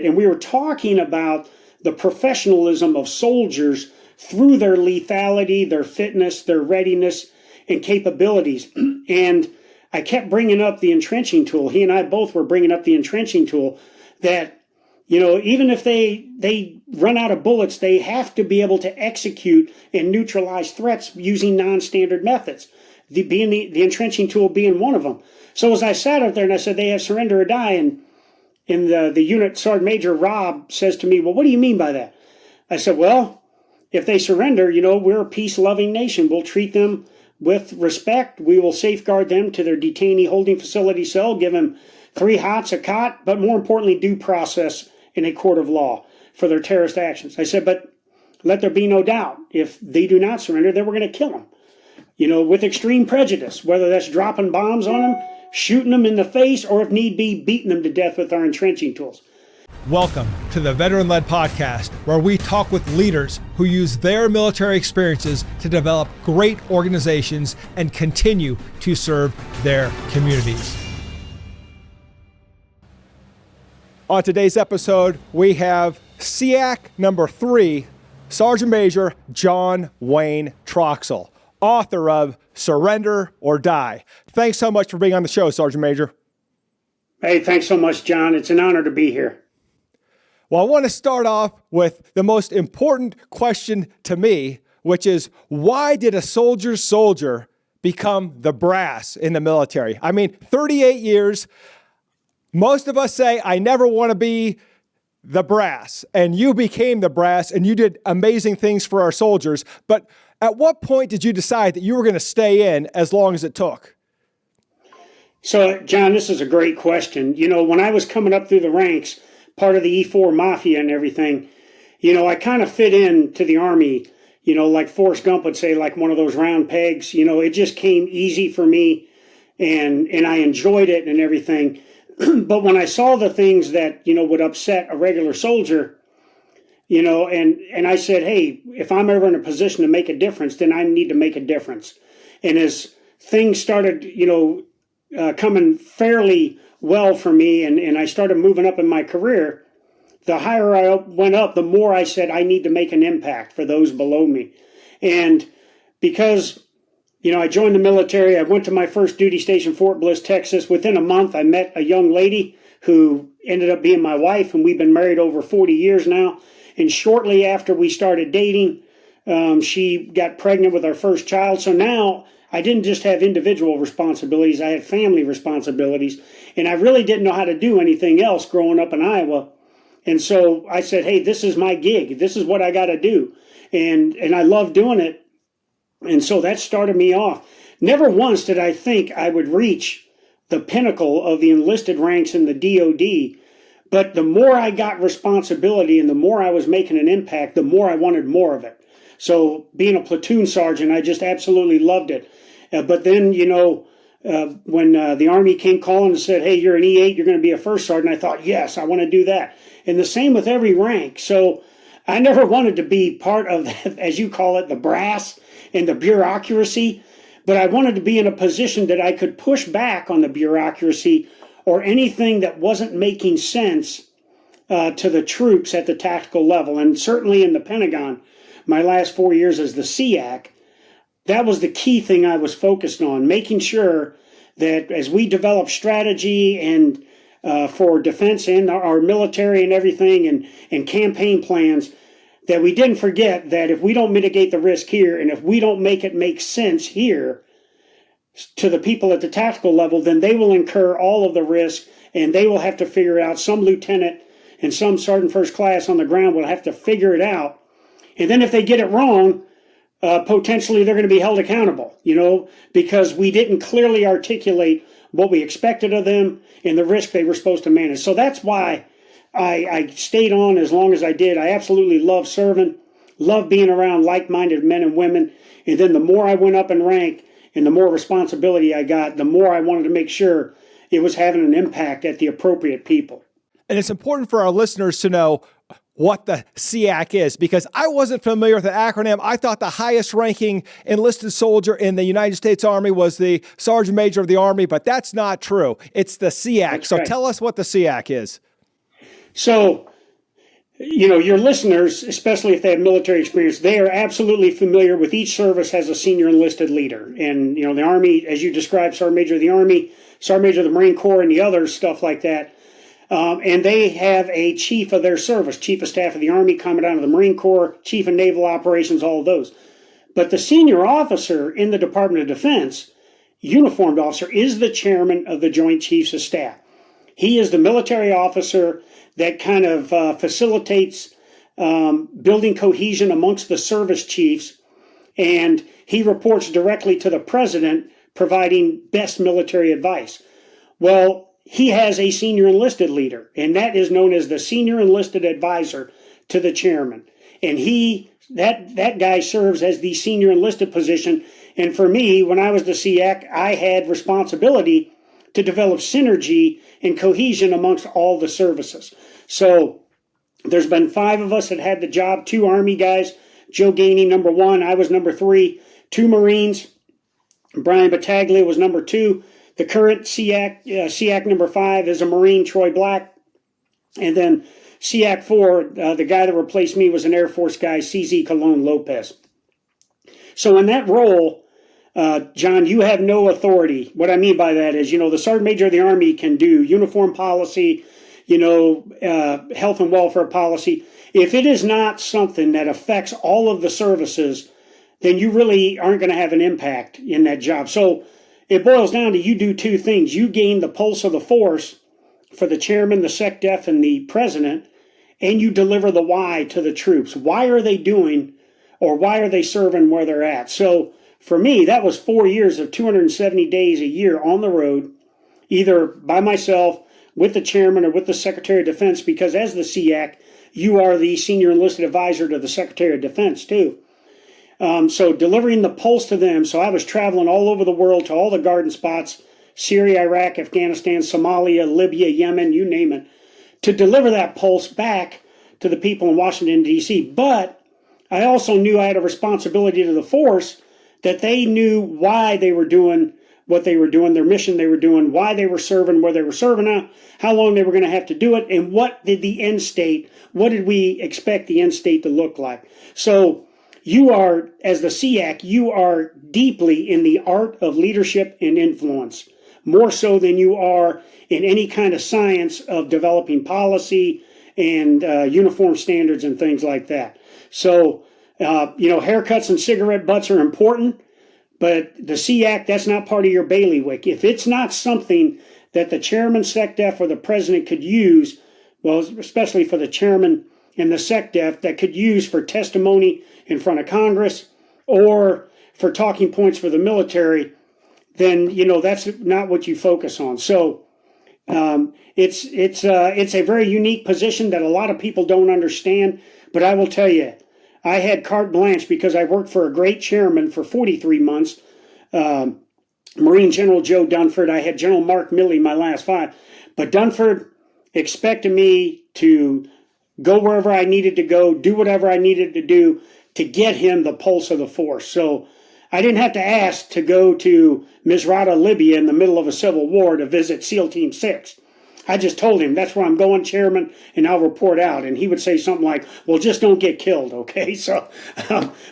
and we were talking about the professionalism of soldiers through their lethality, their fitness, their readiness, and capabilities. And I kept bringing up the entrenching tool. He and I both were bringing up the entrenching tool that, even if they run out of bullets, they have to be able to execute and neutralize threats using non-standard methods, the entrenching tool being one of them. So as I sat up there and I said, they have surrender or die, and the unit Sergeant Major Rob says to me, well, what do you mean by that? I said, well, if they surrender, we're a peace-loving nation. We'll treat them with respect. We will safeguard them to their detainee holding facility cell, give them 3 hots, a cot, but more importantly, due process in a court of law for their terrorist actions. I said, but let there be no doubt, if they do not surrender, then we're going to kill them, with extreme prejudice, whether that's dropping bombs on them, shooting them in the face, or if need be, beating them to death with our entrenching tools. Welcome to the Veteran-Led Podcast, where we talk with leaders who use their military experiences to develop great organizations and continue to serve their communities. On today's episode, we have SEAC number 3, Sergeant Major John Wayne Troxell, author of Surrender or Die. Thanks so much for being on the show, Sergeant Major. Hey, thanks so much, John. It's an honor to be here. Well, I want to start off with the most important question to me, which is, why did a soldier's soldier become the brass in the military? I mean, 38 years, most of us say, I never want to be the brass, and you became the brass, and you did amazing things for our soldiers. But at what point did you decide that you were going to stay in as long as it took? So, John, this is a great question. When I was coming up through the ranks, part of the E4 Mafia and everything, I kind of fit into the Army, like Forrest Gump would say, like one of those round pegs. It just came easy for me, and I enjoyed it and everything. But when I saw the things that, would upset a regular soldier, and I said, hey, if I'm ever in a position to make a difference, then I need to make a difference. And as things started, coming fairly well for me, and I started moving up in my career, the higher I went up, the more I said I need to make an impact for those below me. And because, I joined the military, I went to my first duty station, Fort Bliss, Texas. Within a month, I met a young lady who ended up being my wife, and we've been married over 40 years now. And shortly after we started dating, she got pregnant with our first child. So now I didn't just have individual responsibilities, I had family responsibilities, and I really didn't know how to do anything else growing up in Iowa. And so I said, hey, this is my gig. This is what I got to do. And I love doing it. And so that started me off. Never once did I think I would reach the pinnacle of the enlisted ranks in the DOD. But the more I got responsibility and the more I was making an impact, the more I wanted more of it. So being a platoon sergeant, I just absolutely loved it. But then, when the Army came calling and said, hey, you're an E8, you're going to be a first sergeant, I thought, yes, I want to do that. And the same with every rank. So I never wanted to be part of, as you call it, the brass and the bureaucracy. But I wanted to be in a position that I could push back on the bureaucracy or anything that wasn't making sense to the troops at the tactical level. And certainly in the Pentagon, my last 4 years as the SEAC, that was the key thing I was focused on, making sure that as we develop strategy and for defense and our military and everything and campaign plans, that we didn't forget that if we don't mitigate the risk here and if we don't make it make sense here to the people at the tactical level, then they will incur all of the risk and they will have to figure it out. Some lieutenant and some sergeant first class on the ground will have to figure it out. And then if they get it wrong, potentially they're going to be held accountable, because we didn't clearly articulate what we expected of them and the risk they were supposed to manage. So that's why I stayed on as long as I did. I absolutely love serving, love being around like-minded men and women. And then the more I went up in rank and the more responsibility I got, the more I wanted to make sure it was having an impact at the appropriate people. And it's important for our listeners to know what the SEAC is, because I wasn't familiar with the acronym. I thought the highest ranking enlisted soldier in the United States Army was the Sergeant Major of the Army, but that's not true. It's the SEAC. That's so right. Tell us what the SEAC is. So your listeners, especially if they have military experience, they are absolutely familiar with each service has a senior enlisted leader. And, the Army, as you described, Sergeant Major of the Army, Sergeant Major of the Marine Corps, and the other stuff like that. And they have a chief of their service, chief of staff of the Army, commandant of the Marine Corps, chief of naval operations, all of those. But the senior officer in the Department of Defense, uniformed officer, is the chairman of the Joint Chiefs of Staff. He is the military officer that kind of facilitates building cohesion amongst the service chiefs, and he reports directly to the president, providing best military advice. Well, he has a senior enlisted leader, and that is known as the Senior Enlisted Advisor to the chairman. And that guy serves as the senior enlisted position. And for me, when I was the SEAC, I had responsibility to develop synergy and cohesion amongst all the services. So there's been 5 of us that had the job, 2 Army guys, Joe Gainey, number 1, I was number 3, 2 Marines, Brian Battaglia was number 2. The current SEAC number 5 is a Marine, Troy Black. And then SEAC 4, the guy that replaced me was an Air Force guy, CZ Colon Lopez. So in that role, John, you have no authority. What I mean by that is, the Sergeant Major of the Army can do uniform policy, health and welfare policy. If it is not something that affects all of the services, then you really aren't going to have an impact in that job. So it boils down to you do 2 things. You gain the pulse of the force for the chairman, the SecDef, and the president, and you deliver the why to the troops. Why are they doing, or why are they serving where they're at? So for me, that was 4 years of 270 days a year on the road, either by myself, with the chairman, or with the Secretary of Defense, because as the SEAC, you are the Senior Enlisted Advisor to the Secretary of Defense, too. So delivering the pulse to them. So I was traveling all over the world to all the garden spots, Syria, Iraq, Afghanistan, Somalia, Libya, Yemen, you name it, to deliver that pulse back to the people in Washington, D.C. But I also knew I had a responsibility to the force, that they knew why they were doing what they were doing, their mission they were doing, why they were serving, where they were serving, how long they were going to have to do it, and what did we expect the end state to look like. So you are, as the SEAC, you are deeply in the art of leadership and influence, more so than you are in any kind of science of developing policy and uniform standards and things like that. So, haircuts and cigarette butts are important, but the SEAC, that's not part of your bailiwick. If it's not something that the chairman, SecDef, or the president could use, well, especially for the chairman and the SecDef, that could use for testimony in front of Congress or for talking points for the military, then, that's not what you focus on. So it's a very unique position that a lot of people don't understand. But I will tell you, I had carte blanche because I worked for a great chairman for 43 months, Marine General Joe Dunford. I had General Mark Milley my last 5. But Dunford expected me to go wherever I needed to go, do whatever I needed to do to get him the pulse of the force. So I didn't have to ask to go to Misrata, Libya in the middle of a civil war to visit SEAL Team 6. I just told him, that's where I'm going, Chairman, and I'll report out. And he would say something like, well, just don't get killed, okay? So,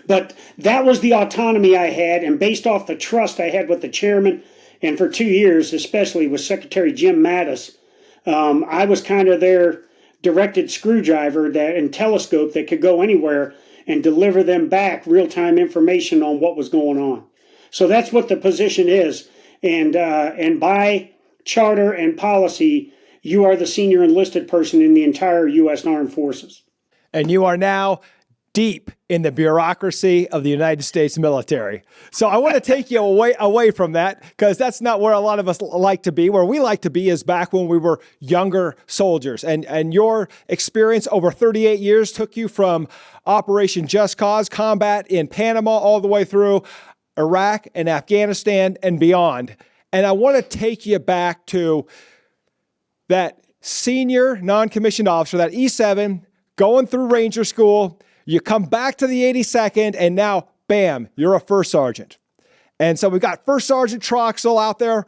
but that was the autonomy I had, and based off the trust I had with the chairman, and for 2 years, especially with Secretary Jim Mattis, I was kind of their directed screwdriver and telescope that could go anywhere and deliver them back real-time information on what was going on. So that's what the position is. And by charter and policy, you are the senior enlisted person in the entire U.S. Armed Forces. And you are now deep in the bureaucracy of the United States military. So I want to take you away from that, because that's not where a lot of us like to be. Where we like to be is back when we were younger soldiers. And your experience over 38 years took you from Operation Just Cause combat in Panama all the way through Iraq and Afghanistan and beyond. And I want to take you back to that senior non-commissioned officer, that E7, going through Ranger School. You come back to the 82nd, and now, bam, you're a first sergeant. And so we've got First Sergeant Troxell out there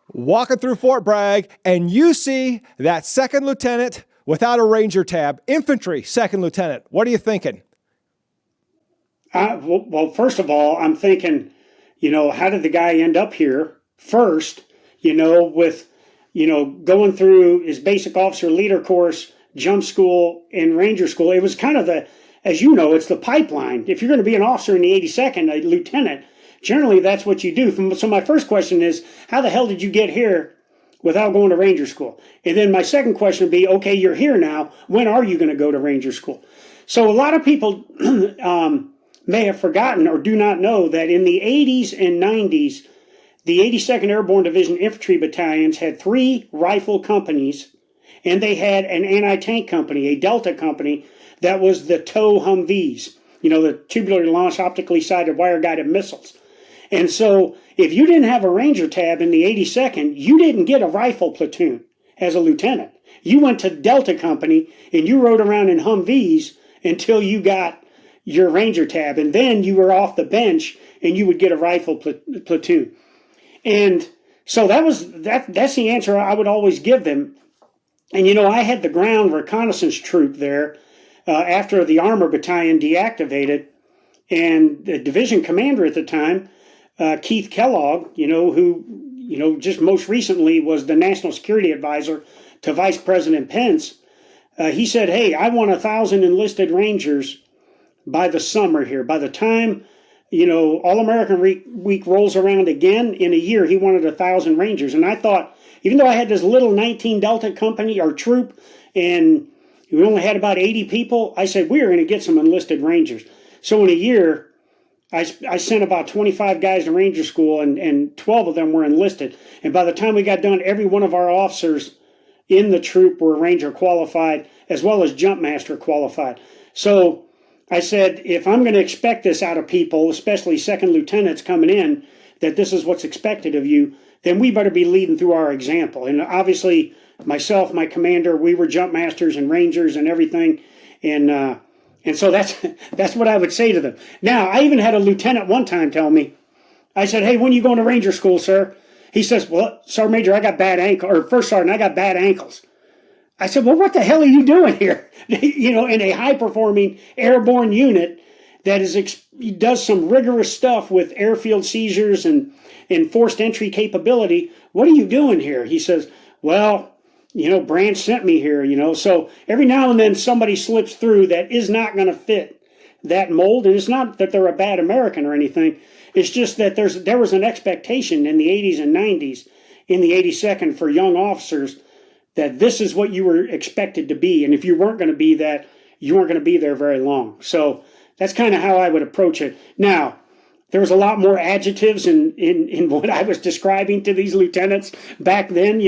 walking through Fort Bragg, and you see that second lieutenant without a Ranger tab, infantry, second lieutenant. What are you thinking? Well, first of all, I'm thinking, how did the guy end up here first, with, going through his basic officer leader course, jump school, and Ranger school. It was kind of as you know, it's the pipeline. If you're going to be an officer in the 82nd, a lieutenant, generally that's what you do. So my first question is, how the hell did you get here without going to Ranger school? And then my second question would be, okay, you're here now. When are you going to go to Ranger school? So a lot of people may have forgotten or do not know that in the 80s and 90s, the 82nd Airborne Division infantry battalions had 3 rifle companies, and they had an anti-tank company, a Delta company, that was the TOW Humvees, the tubular launched optically sighted wire-guided missiles. And so if you didn't have a Ranger tab in the 82nd, you didn't get a rifle platoon as a lieutenant. You went to Delta company, and you rode around in Humvees until you got your Ranger tab, and then you were off the bench and you would get a rifle platoon. And so that's the answer I would always give them. And I had the ground reconnaissance troop there after the armor battalion deactivated, and the division commander at the time, Keith Kellogg, who just most recently was the national security advisor to Vice President Pence, he said, hey, I want 1,000 enlisted Rangers by the summer here. By the time, All-American Week rolls around again in a year, he wanted 1,000 Rangers. And I thought, even though I had this little 19 Delta company or troop, and we only had about 80 people, I said, we are going to get some enlisted Rangers. So in a year, I sent about 25 guys to Ranger school, and 12 of them were enlisted. And by the time we got done, every one of our officers in the troop were Ranger qualified, as well as Jump Master qualified. So I said, if I'm going to expect this out of people, especially second lieutenants coming in, that this is what's expected of you, then we better be leading through our example. And obviously, myself, my commander, we were Jump Masters and Rangers and everything. And so that's what I would say to them. Now, I even had a lieutenant one time tell me, I said, hey, when are you going to Ranger school, sir? He says, well, Sergeant Major, I got bad ankle, or First Sergeant, I got bad ankles. I said, well, what the hell are you doing here? In a high-performing airborne unit that does some rigorous stuff with airfield seizures and forced entry capability. What are you doing here? He says, well, Branch sent me here, So every now and then somebody slips through that is not going to fit that mold. And it's not that they're a bad American or anything. It's just that there was an expectation in the 80s and 90s in the 82nd for young officers that this is what you were expected to be. And if you weren't going to be that, you weren't going to be there very long. So that's kind of how I would approach it. Now, there was a lot more adjectives in what I was describing to these lieutenants back then,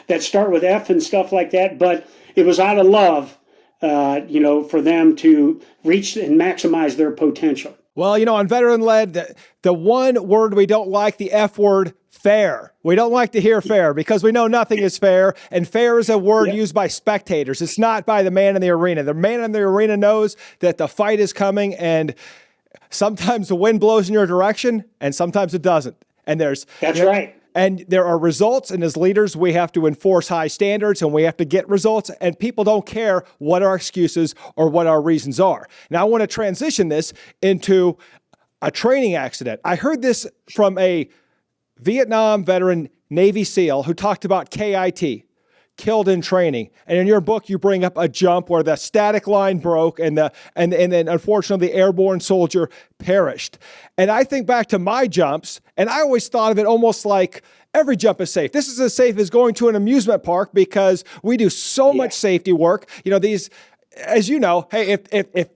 that start with F and stuff like that. But it was out of love, for them to reach and maximize their potential. Well, on veteran-led, the one word we don't like, the F word, fair. We don't like to hear fair because we know nothing is fair, and fair is a word used by spectators. It's not by the man in the arena. The man in the arena knows that the fight is coming, and sometimes the wind blows in your direction, and sometimes it doesn't. And that's right. And there are results, and as leaders, we have to enforce high standards, and we have to get results, and people don't care what our excuses or what our reasons are. Now, I want to transition this into a training accident. I heard this from a Vietnam veteran Navy SEAL who talked about KIT, killed in training. And in your book, you bring up a jump where the static line broke and then unfortunately the airborne soldier perished. And I think back to my jumps, and I always thought of it almost like every jump is safe. This is as safe as going to an amusement park because we do so much safety work. These, as you know, hey, if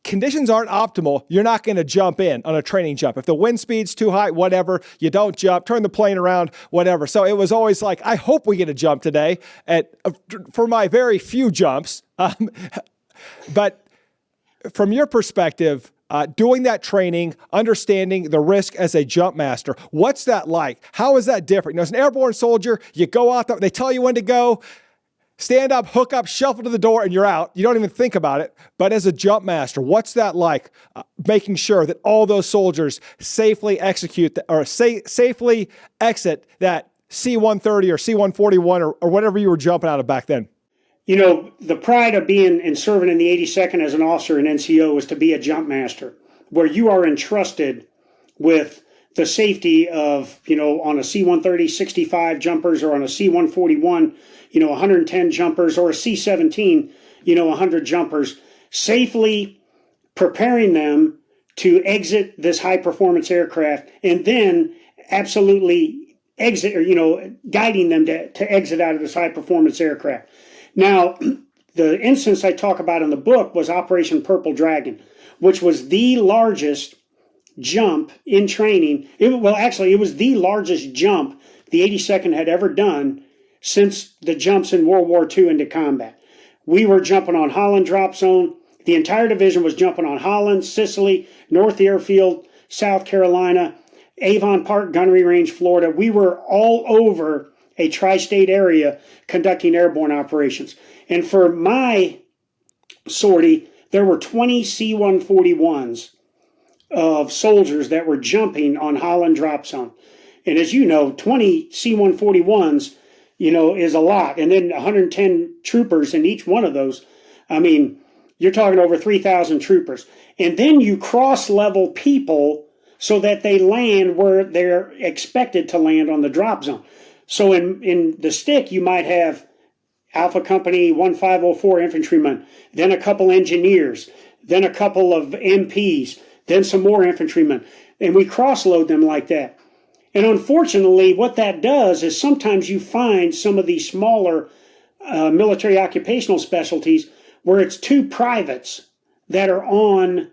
conditions aren't optimal, you're not going to jump in on a training jump. If the wind speed's too high, whatever, you don't jump, turn the plane around, whatever. So it was always like, I hope we get a jump today for my very few jumps. But from your perspective, doing that training, understanding the risk as a jump master, what's that like? How is that different? As an airborne soldier, you go out there, they tell you when to go, stand up, hook up, shuffle to the door, and you're out. You don't even think about it. But as a jump master, what's that like? Making sure that all those soldiers safely safely exit that C-130 or C-141 or whatever you were jumping out of back then. the pride of being and serving in the 82nd as an officer in NCO is to be a jump master, where you are entrusted with the safety of, on a C-130, 65 jumpers, or on a C-141, 110 jumpers, or a C-17, 100 jumpers, safely preparing them to exit this high performance aircraft, and then absolutely exit, or, guiding them to exit out of this high performance aircraft. Now, the instance I talk about in the book was Operation Purple Dragon, which was the largest jump in training. It was the largest jump the 82nd had ever done since the jumps in World War II into combat. We were jumping on Holland Drop Zone. The entire division was jumping on Holland, Sicily, North Airfield, South Carolina, Avon Park Gunnery Range, Florida. We were all over a tri-state area conducting airborne operations. And for my sortie, there were 20 C-141s of soldiers that were jumping on Holland Drop Zone. And as you know, 20 C-141s, is a lot. And then 110 troopers in each one of those. I mean, you're talking over 3,000 troopers. And then you cross-level people so that they land where they're expected to land on the drop zone. So in the stick, you might have Alpha Company 1504 infantrymen, then a couple engineers, then a couple of MPs, then some more infantrymen. And we cross-load them like that. And unfortunately, what that does is sometimes you find some of these smaller military occupational specialties where it's two privates that are on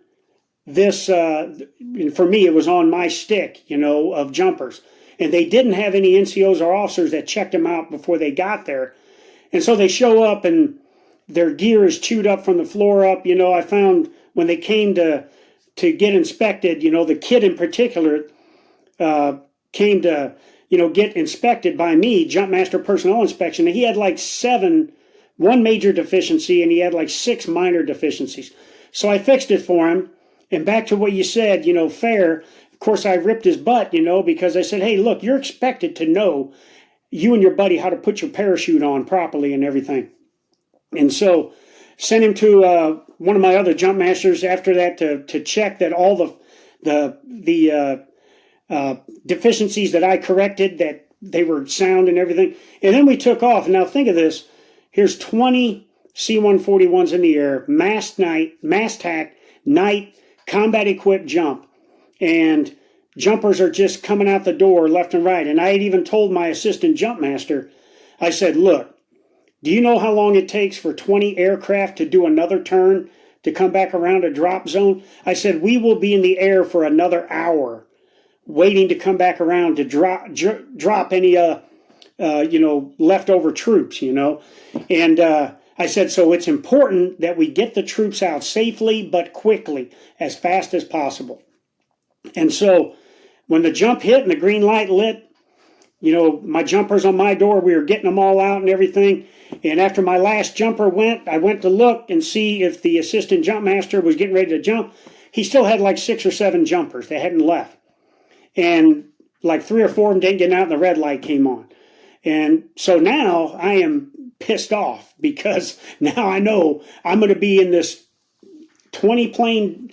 this, for me, it was on my stick, of jumpers. And they didn't have any NCOs or officers that checked them out before they got there. And so they show up and their gear is chewed up from the floor up. I found when they came to get inspected, the kid in particular came to, get inspected by me, Jump Master Personnel Inspection. And he had like one major deficiency, and he had like 6 minor deficiencies. So I fixed it for him. And back to what you said, fair. Of course, I ripped his butt, because I said, hey, look, you're expected to know, you and your buddy, how to put your parachute on properly and everything. And so sent him to one of my other jump masters after that to check that all the deficiencies that I corrected, that they were sound and everything. And then we took off. Now think of this. Here's 20 C-141s in the air, mass tack, night, combat equipped jump. And jumpers are just coming out the door left and right. And I had even told my assistant jump master, I said, look, do you know how long it takes for 20 aircraft to do another turn to come back around a drop zone? I said, we will be in the air for another hour waiting to come back around to drop any leftover troops, And I said, so it's important that we get the troops out safely but quickly, as fast as possible. And so when the jump hit and the green light lit, my jumpers on my door, we were getting them all out and everything. And after my last jumper went, I went to look and see if the assistant jump master was getting ready to jump. He still had like 6 or 7 jumpers that hadn't left. And like 3 or 4 of them didn't get out and the red light came on. And so now I am pissed off because now I know I'm going to be in this 20 plane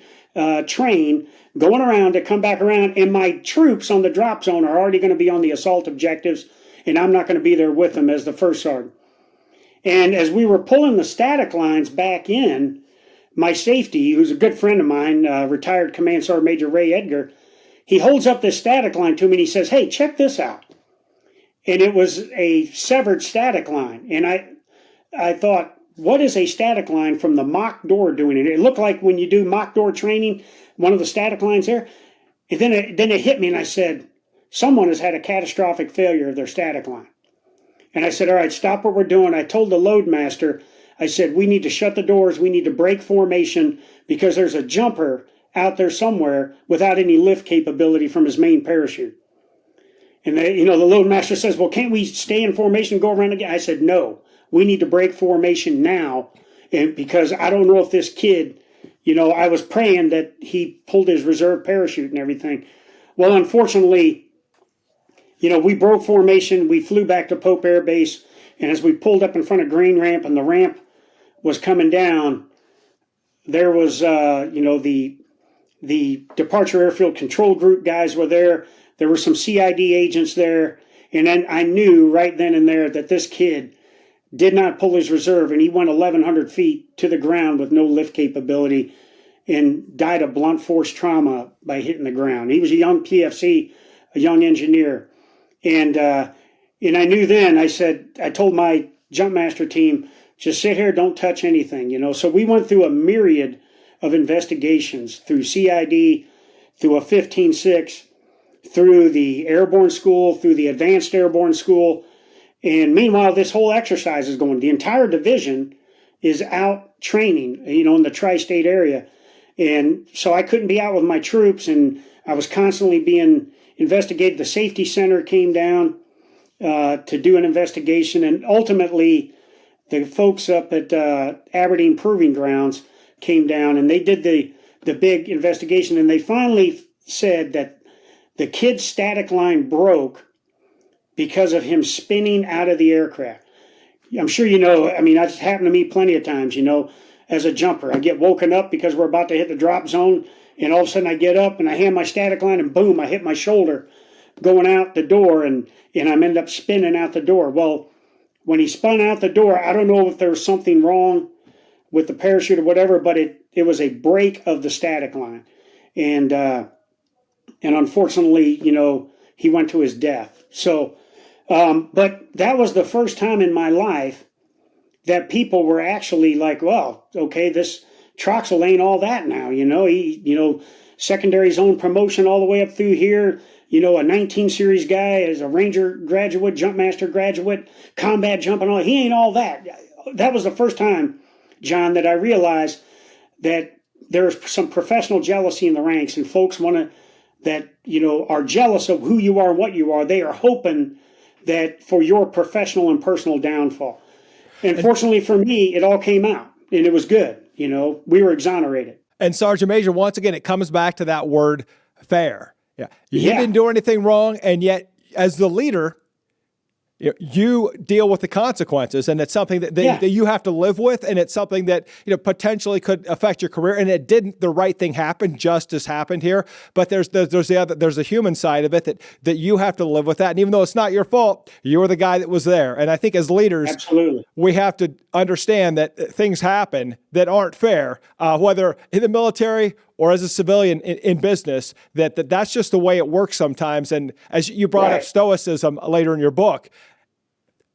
train going around to come back around, and my troops on the drop zone are already going to be on the assault objectives, and I'm not going to be there with them as the first sergeant. And as we were pulling the static lines back in, my safety, who's a good friend of mine, retired Command Sergeant Major Ray Edgar, he holds up this static line to me and he says, hey, check this out. And it was a severed static line. And I thought, what is a static line from the mock door doing it? It looked like when you do mock door training, one of the static lines there. And then it hit me and I said, someone has had a catastrophic failure of their static line. And I said, all right, stop what we're doing. I told the load master, I said, we need to shut the doors. We need to break formation because there's a jumper out there somewhere without any lift capability from his main parachute. And the load master says, well, can't we stay in formation and go around again? I said, no, we need to break formation now. And because I don't know if this kid, I was praying that he pulled his reserve parachute and everything. Well, unfortunately, we broke formation. We flew back to Pope Air Base, And as we pulled up in front of Green Ramp and the ramp was coming down, there was, the Departure Airfield Control Group guys were there. There were some CID agents there. And then I knew right then and there that this kid did not pull his reserve, and he went 1,100 feet to the ground with no lift capability and died of blunt force trauma by hitting the ground. He was a young PFC, a young engineer. And I knew then, I told my jump master team, just sit here, don't touch anything, So we went through a myriad of investigations through CID, through a 15-6, through the Airborne School, through the Advanced Airborne School. And meanwhile, this whole exercise is going. The entire division is out training, in the tri-state area. And so I couldn't be out with my troops, and I was constantly being investigated. The safety center came down to do an investigation, and ultimately the folks up at Aberdeen Proving Grounds came down, and they did the big investigation, and they finally said that the kid's static line broke because of him spinning out of the aircraft. I'm sure that's happened to me plenty of times, as a jumper. I get woken up because we're about to hit the drop zone, and all of a sudden I get up and I hand my static line, and boom, I hit my shoulder going out the door, and I'm end up spinning out the door. Well, when he spun out the door, I don't know if there was something wrong with the parachute or whatever, but it was a break of the static line. And unfortunately, he went to his death. So, but that was the first time in my life that people were actually like, well, okay, this Troxell ain't all that now, he, secondary zone promotion all the way up through here, a 19 series guy as a Ranger graduate, jump master graduate, combat jumping all, he ain't all that. That was the first time, John, that I realized that there's some professional jealousy in the ranks, and folks are jealous of who you are and what you are. They are hoping that for your professional and personal downfall. And fortunately for me, it all came out, and it was good. We were exonerated. And Sergeant Major, once again, it comes back to that word fair. Yeah. You didn't do anything wrong, and yet as the leader, you deal with the consequences, and it's something that you have to live with, and it's something that potentially could affect your career. And it didn't. The right thing happened. Justice happened here, but there's a human side of it that you have to live with that. And even though it's not your fault, you were the guy that was there. And I think as leaders, absolutely, we have to understand that things happen that aren't fair, whether in the military or as a civilian in business. That's just the way it works sometimes. And as you brought up stoicism later in your book.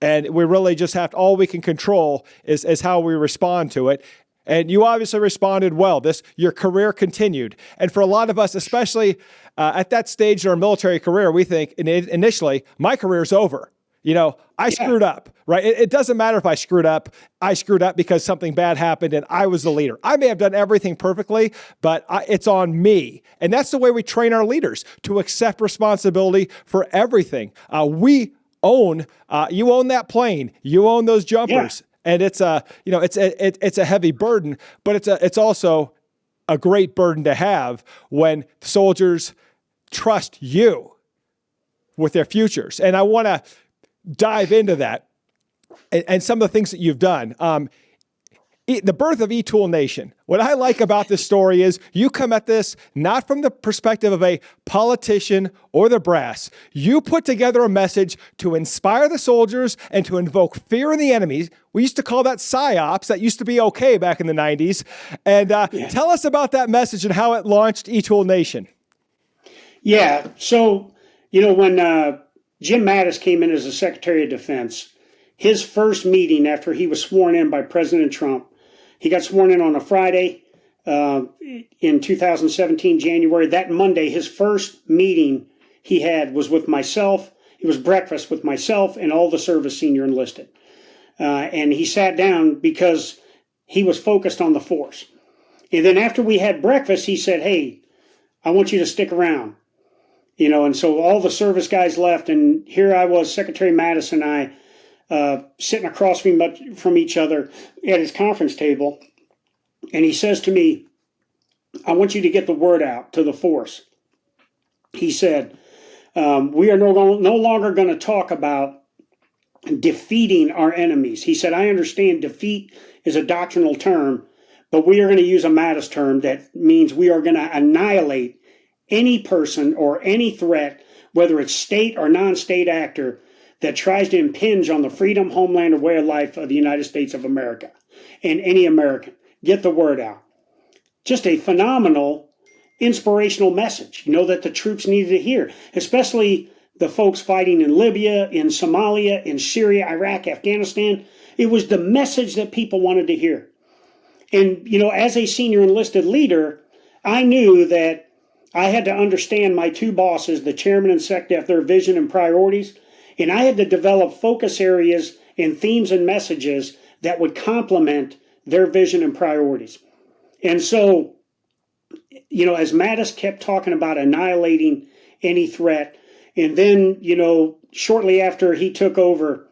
And we really just all we can control is how we respond to it. And you obviously responded well. Your career continued. And for a lot of us, especially at that stage in our military career, we think initially, my career's over. I screwed up, right? It doesn't matter if I screwed up. I screwed up because something bad happened and I was the leader. I may have done everything perfectly, but it's on me. And that's the way we train our leaders, to accept responsibility for everything. You own that plane, you own those jumpers, and it's a heavy burden, but it's also a great burden to have when soldiers trust you with their futures. And I want to dive into that and some of the things that you've done. The birth of E-Tool Nation. What I like about this story is you come at this not from the perspective of a politician or the brass. You put together a message to inspire the soldiers and to invoke fear in the enemy. We used to call that PSYOPs. That used to be okay back in the 90s. And tell us about that message and how it launched E-Tool Nation. Yeah. So, when Jim Mattis came in as the Secretary of Defense, his first meeting after he was sworn in by President Trump, he got sworn in on a Friday in 2017, January. That Monday, his first meeting he had was with myself. It was breakfast with myself and all the service senior enlisted. And he sat down because he was focused on the force. And then after we had breakfast, he said, hey, I want you to stick around. And so all the service guys left, and here I was, Secretary Mattis and I, sitting across from each other at his conference table. And he says to me, I want you to get the word out to the force. He said, we are no longer going to talk about defeating our enemies. He said, I understand defeat is a doctrinal term, but we are going to use a Mattis term that means we are going to annihilate any person or any threat, whether it's state or non-state actor, that tries to impinge on the freedom, homeland, or way of life of the United States of America and any American. Get the word out. Just a phenomenal, inspirational message, that the troops needed to hear, especially the folks fighting in Libya, in Somalia, in Syria, Iraq, Afghanistan. It was the message that people wanted to hear. And, as a senior enlisted leader, I knew that I had to understand my two bosses, the chairman and SecDef, their vision and priorities. And I had to develop focus areas and themes and messages that would complement their vision and priorities. And so, as Mattis kept talking about annihilating any threat, and then, shortly after he took over,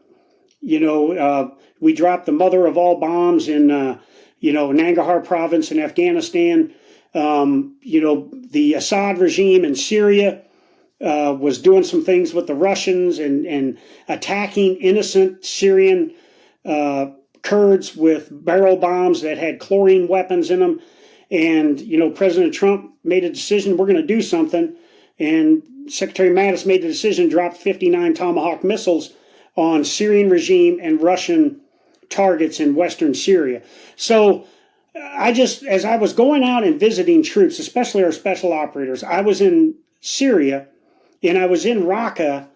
we dropped the mother of all bombs in, Nangarhar province in Afghanistan. The Assad regime in Syria was doing some things with the Russians and attacking innocent Syrian Kurds with barrel bombs that had chlorine weapons in them. And, President Trump made a decision, we're going to do something. And Secretary Mattis made the decision, dropped 59 Tomahawk missiles on Syrian regime and Russian targets in Western Syria. So as I was going out and visiting troops, especially our special operators, I was in Syria and I was in Raqqa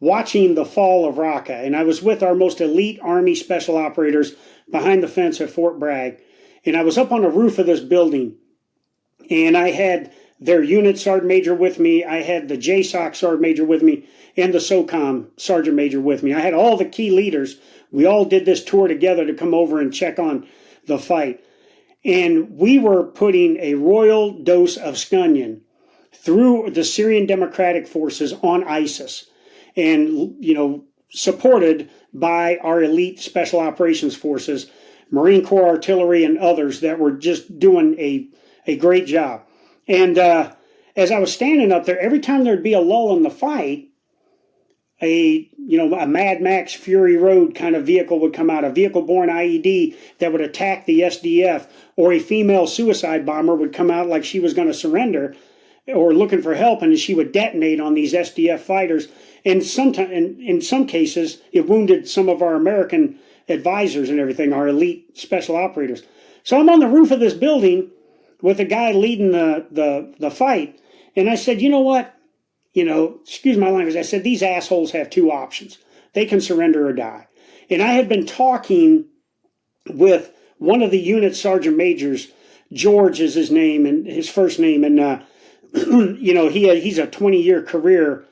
watching the fall of Raqqa. And I was with our most elite Army special operators behind the fence at Fort Bragg. And I was up on the roof of this building and I had their unit sergeant major with me. I had the JSOC sergeant major with me and the SOCOM sergeant major with me. I had all the key leaders. We all did this tour together to come over and check on the fight. And we were putting a royal dose of scunion through the Syrian Democratic Forces on ISIS and, supported by our elite special operations forces, Marine Corps artillery and others that were just doing a great job. And as I was standing up there, every time there'd be a lull in the fight, a Mad Max Fury Road kind of vehicle would come out, a vehicle-borne IED that would attack the SDF, or a female suicide bomber would come out like she was going to surrender or looking for help, and she would detonate on these SDF fighters. And in some cases, it wounded some of our American advisors and everything, our elite special operators. So I'm on the roof of this building with a guy leading the fight, and I said, you know what? Excuse my language, I said, these assholes have two options. They can surrender or die. And I had been talking with one of the unit sergeant majors, George is his name, and his first name, and, he's a 20-year career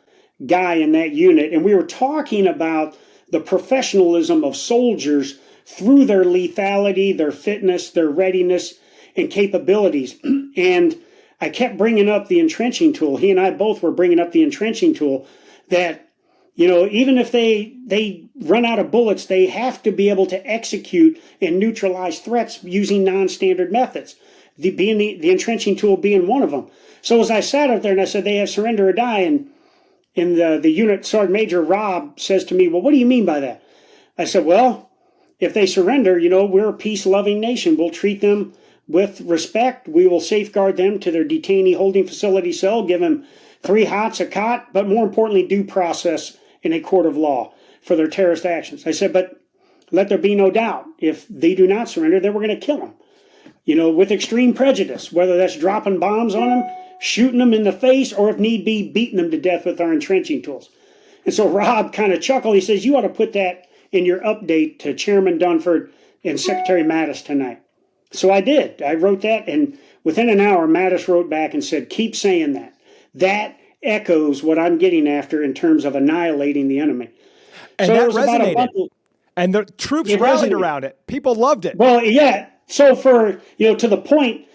guy in that unit. And we were talking about the professionalism of soldiers through their lethality, their fitness, their readiness, and capabilities. And I kept bringing up the entrenching tool. He and I both were bringing up the entrenching tool that, even if they run out of bullets, they have to be able to execute and neutralize threats using non-standard methods, the entrenching tool being one of them. So as I sat up there and I said, they have surrender or die, and the unit sergeant major, Rob, says to me, well, what do you mean by that? I said, well, if they surrender, we're a peace-loving nation. We'll treat them with respect. We will safeguard them to their detainee holding facility cell, give them 3 hots, a cot, but more importantly, due process in a court of law for their terrorist actions. I said, but let there be no doubt, if they do not surrender, then we're going to kill them, with extreme prejudice, whether that's dropping bombs on them, shooting them in the face, or if need be, beating them to death with our entrenching tools. And so Rob kind of chuckled. He says, you ought to put that in your update to Chairman Dunford and Secretary Mattis tonight. So I did. I wrote that, and within an hour, Mattis wrote back and said, keep saying that. That echoes what I'm getting after in terms of annihilating the enemy. And so that resonated. And the troops rallied around it. People loved it. Well, yeah. So for, to the point,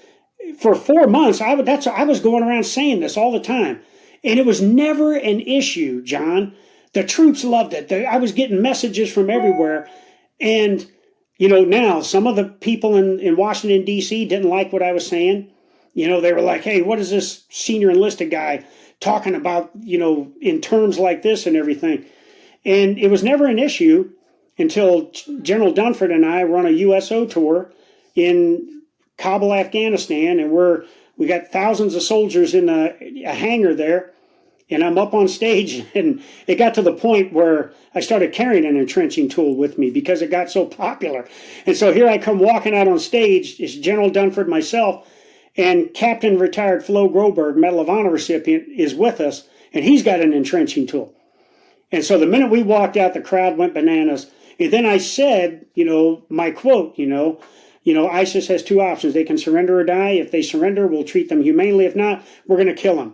for 4 months, I was going around saying this all the time. And it was never an issue, John. The troops loved it. I was getting messages from everywhere. And now some of the people in Washington, D.C. didn't like what I was saying. They were like, hey, what is this senior enlisted guy talking about, in terms like this and everything? And it was never an issue until General Dunford and I were on a USO tour in Kabul, Afghanistan, and we got thousands of soldiers in a hangar there, and I'm up on stage, and it got to the point where I started carrying an entrenching tool with me because it got so popular. And so here I come walking out on stage, it's General Dunford, myself, and Captain retired Flo Groberg, Medal of Honor recipient, is with us, and he's got an entrenching tool. And so the minute we walked out, the crowd went bananas. And then I said, my quote, ISIS has two options. They can surrender or die. If they surrender, we'll treat them humanely. If not, we're going to kill them.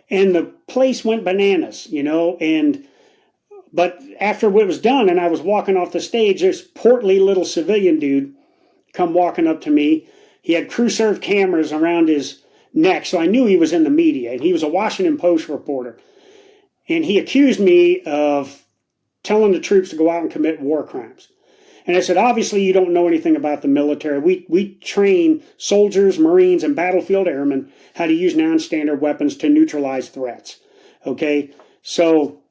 And the place went bananas, but after it was done and I was walking off the stage, this portly little civilian dude come walking up to me. He had crew serve cameras around his neck, so I knew he was in the media, and he was a Washington Post reporter. And he accused me of telling the troops to go out and commit war crimes. And I said, obviously, you don't know anything about the military. We train soldiers, Marines, and battlefield airmen how to use non-standard weapons to neutralize threats. Okay? So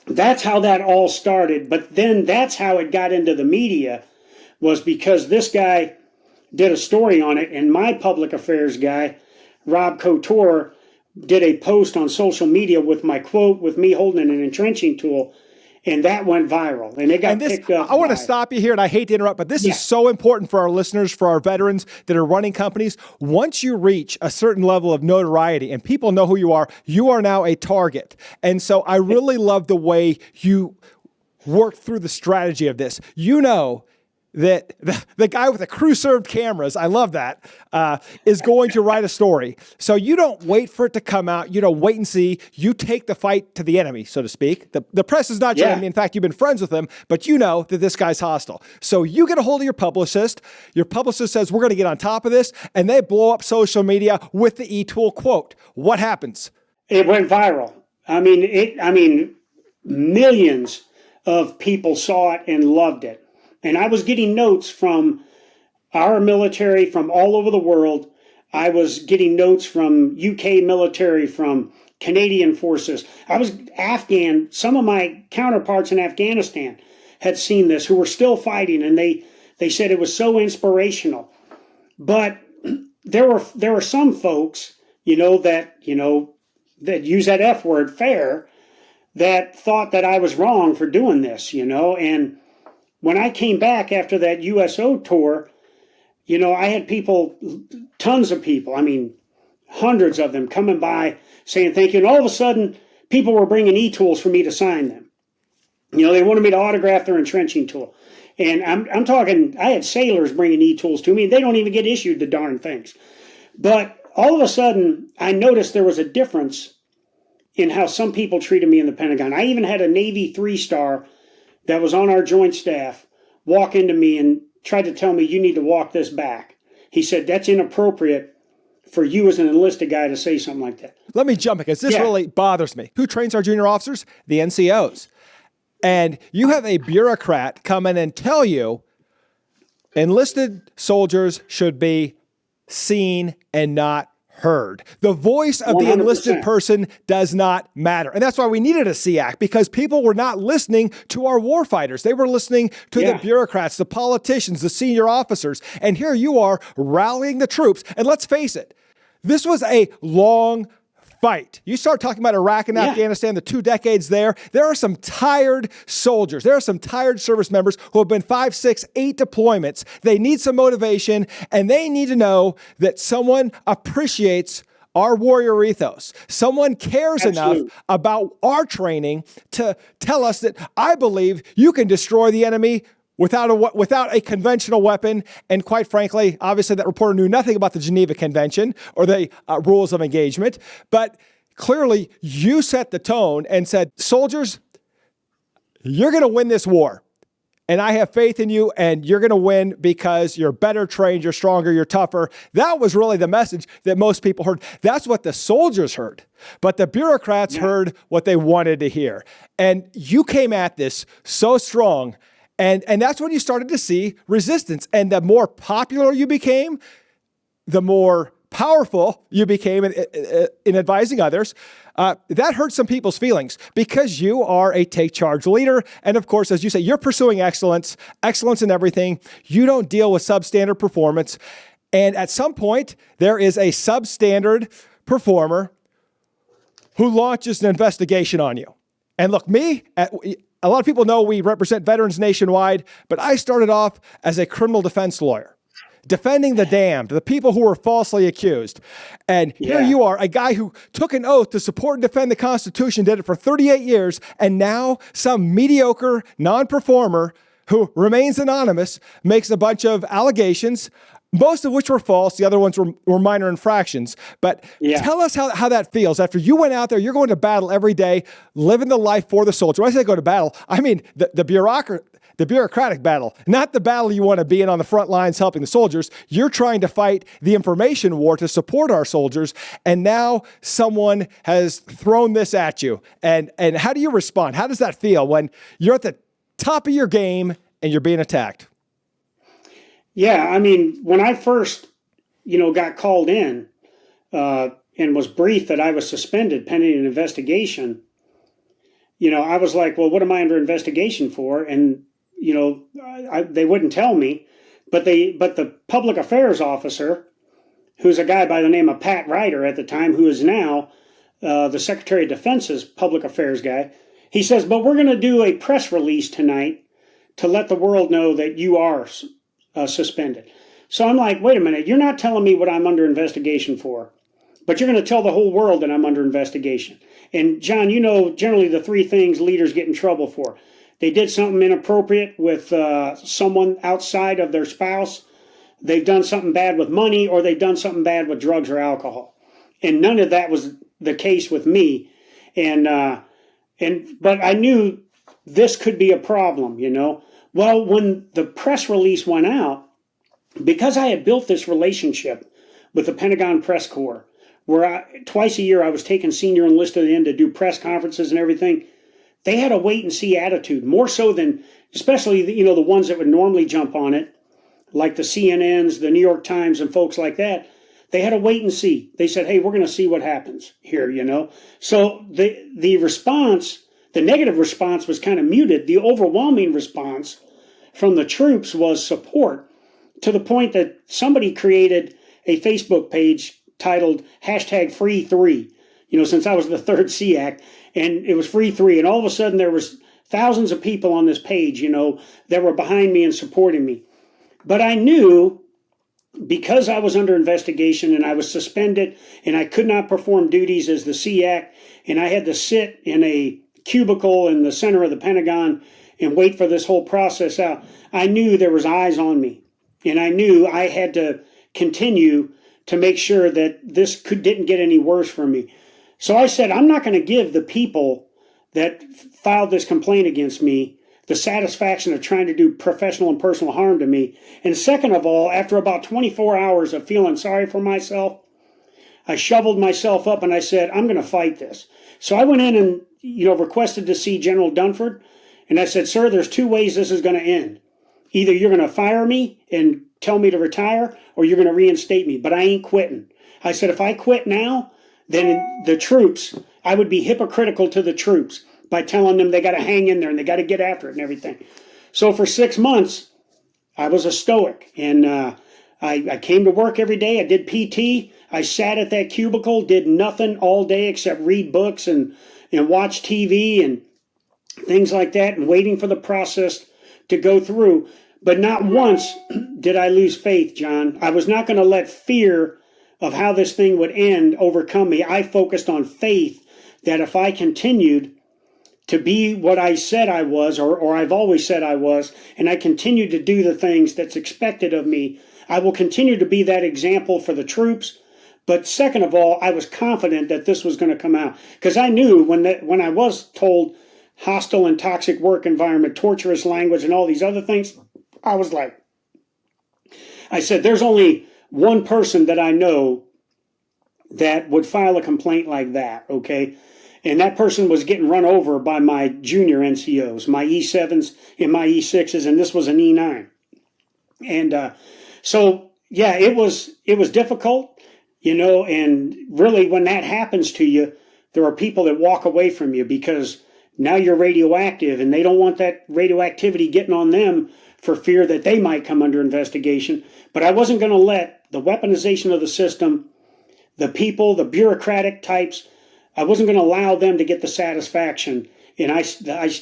that's how that all started. But then that's how it got into the media, was because this guy did a story on it, and my public affairs guy, Rob Couture, did a post on social media with my quote, with me holding an entrenching tool, and that went viral, and it got picked up. I want to stop you here, and I hate to interrupt, but this is so important for our listeners, for our veterans that are running companies. Once you reach a certain level of notoriety and people know who you are now a target. And so I really love the way you work through the strategy of this. That the guy with the crew-served cameras, I love that, is going to write a story. So you don't wait for it to come out. You don't wait and see. You take the fight to the enemy, so to speak. The press is not your enemy. In fact, you've been friends with them, but you know that this guy's hostile. So you get a hold of your publicist. Your publicist says, we're going to get on top of this, and they blow up social media with the e-tool quote. What happens? It went viral. Millions of people saw it and loved it. And I was getting notes from our military from all over the world. I was getting notes from UK military, from Canadian forces. I was Afghan. Some of my counterparts in Afghanistan had seen this, who were still fighting, and they said it was so inspirational. But there were some folks, that use that F word, fair, that thought that I was wrong for doing this, and when I came back after that USO tour, I had tons of people, hundreds of them coming by saying thank you. And all of a sudden, people were bringing e-tools for me to sign them. They wanted me to autograph their entrenching tool. And I'm talking, I had sailors bringing e-tools to me. They don't even get issued the darn things. But all of a sudden, I noticed there was a difference in how some people treated me in the Pentagon. I even had a Navy 3-star that was on our joint staff walk into me and tried to tell me, you need to walk this back. He said, that's inappropriate for you as an enlisted guy to say something like that. Let me jump, because this really bothers me. Who trains our junior officers? The NCOs. And you have a bureaucrat come in and tell you enlisted soldiers should be seen and not heard. The voice of 100%. The enlisted person does not matter. And that's why we needed a SEAC, because people were not listening to our warfighters. They were listening to the bureaucrats, the politicians, the senior officers. And here you are rallying the troops. And let's face it, this was a long fight. You start talking about Iraq and Afghanistan, the 2 decades there. There are some tired soldiers. There are some tired service members who have been 5, 6, 8 deployments. They need some motivation, and they need to know that someone appreciates our warrior ethos. Someone cares enough about our training to tell us that I believe you can destroy the enemy without a conventional weapon. And quite frankly, obviously that reporter knew nothing about the Geneva Convention or the rules of engagement. But clearly you set the tone and said, soldiers, you're going to win this war. And I have faith in you, and you're going to win because you're better trained, you're stronger, you're tougher. That was really the message that most people heard. That's what the soldiers heard. But the bureaucrats heard what they wanted to hear. And you came at this so strong. And that's when you started to see resistance. And the more popular you became, the more powerful you became in advising others, that hurt some people's feelings because you are a take charge leader. And of course, as you say, you're pursuing excellence in everything. You don't deal with substandard performance. And at some point, there is a substandard performer who launches an investigation on you. And look, a lot of people know we represent veterans nationwide, but I started off as a criminal defense lawyer, defending the damned, the people who were falsely accused. And here you are, a guy who took an oath to support and defend the Constitution, did it for 38 years, and now some mediocre non-performer who remains anonymous makes a bunch of allegations, most of which were false. The other ones were minor infractions. But tell us how that feels. After you went out there, you're going to battle every day, living the life for the soldier. When I say go to battle, I mean the bureaucratic battle, not the battle you want to be in on the front lines helping the soldiers. You're trying to fight the information war to support our soldiers. And now someone has thrown this at you. And how do you respond? How does that feel when you're at the top of your game and you're being attacked? Yeah, I mean, when I first, got called in and was briefed that I was suspended pending an investigation, I was like, well, what am I under investigation for? And, they wouldn't tell me, but the public affairs officer, who's a guy by the name of Pat Ryder at the time, who is now the Secretary of Defense's public affairs guy, he says, but we're going to do a press release tonight to let the world know that you are suspended. So I'm like, wait a minute, you're not telling me what I'm under investigation for, but you're going to tell the whole world that I'm under investigation. And John, generally the three things leaders get in trouble for. They did something inappropriate with someone outside of their spouse, they've done something bad with money, or they've done something bad with drugs or alcohol. And none of that was the case with me. But I knew this could be a problem, Well, when the press release went out, because I had built this relationship with the Pentagon Press Corps, where twice a year I was taking senior enlisted in to do press conferences and everything, they had a wait and see attitude, more so than, especially, the ones that would normally jump on it, like the CNNs, the New York Times, and folks like that. They had a wait and see. They said, hey, we're going to see what happens here, So the response, the negative response was kind of muted. The overwhelming response from the troops was support, to the point that somebody created a Facebook page titled #Free3, since I was the third SEAC, and it was Free3. And all of a sudden there was thousands of people on this page, that were behind me and supporting me. But I knew, because I was under investigation and I was suspended and I could not perform duties as the SEAC, and I had to sit in a cubicle in the center of the Pentagon and wait for this whole process out, I knew there was eyes on me. And I knew I had to continue to make sure that this didn't get any worse for me. So I said, I'm not going to give the people that filed this complaint against me the satisfaction of trying to do professional and personal harm to me. And second of all, after about 24 hours of feeling sorry for myself, I shoveled myself up and I said, I'm going to fight this. So I went in and, requested to see General Dunford. And I said, sir, there's two ways this is going to end. Either you're going to fire me and tell me to retire, or you're going to reinstate me, but I ain't quitting. I said, if I quit now, then the troops, I would be hypocritical to the troops by telling them they got to hang in there and they got to get after it and everything. So for 6 months, I was a stoic, and I came to work every day. I did PT. I sat at that cubicle, did nothing all day except read books and watch TV and things like that, and waiting for the process to go through. But not once did I lose faith, John. I was not going to let fear of how this thing would end overcome me. I focused on faith that if I continued to be what I said I was, or I've always said I was, and I continued to do the things that's expected of me, I will continue to be that example for the troops. But second of all, I was confident that this was going to come out, because I knew when I was told hostile and toxic work environment, torturous language, and all these other things, I was like, I said, there's only one person that I know that would file a complaint like that, okay? And that person was getting run over by my junior NCOs, my E7s and my E6s, and this was an E9. And so, yeah, it was difficult. and really when that happens to you, there are people that walk away from you because now you're radioactive and they don't want that radioactivity getting on them for fear that they might come under investigation. But I wasn't going to let the weaponization of the system, the people, the bureaucratic types, I wasn't going to allow them to get the satisfaction. And I stayed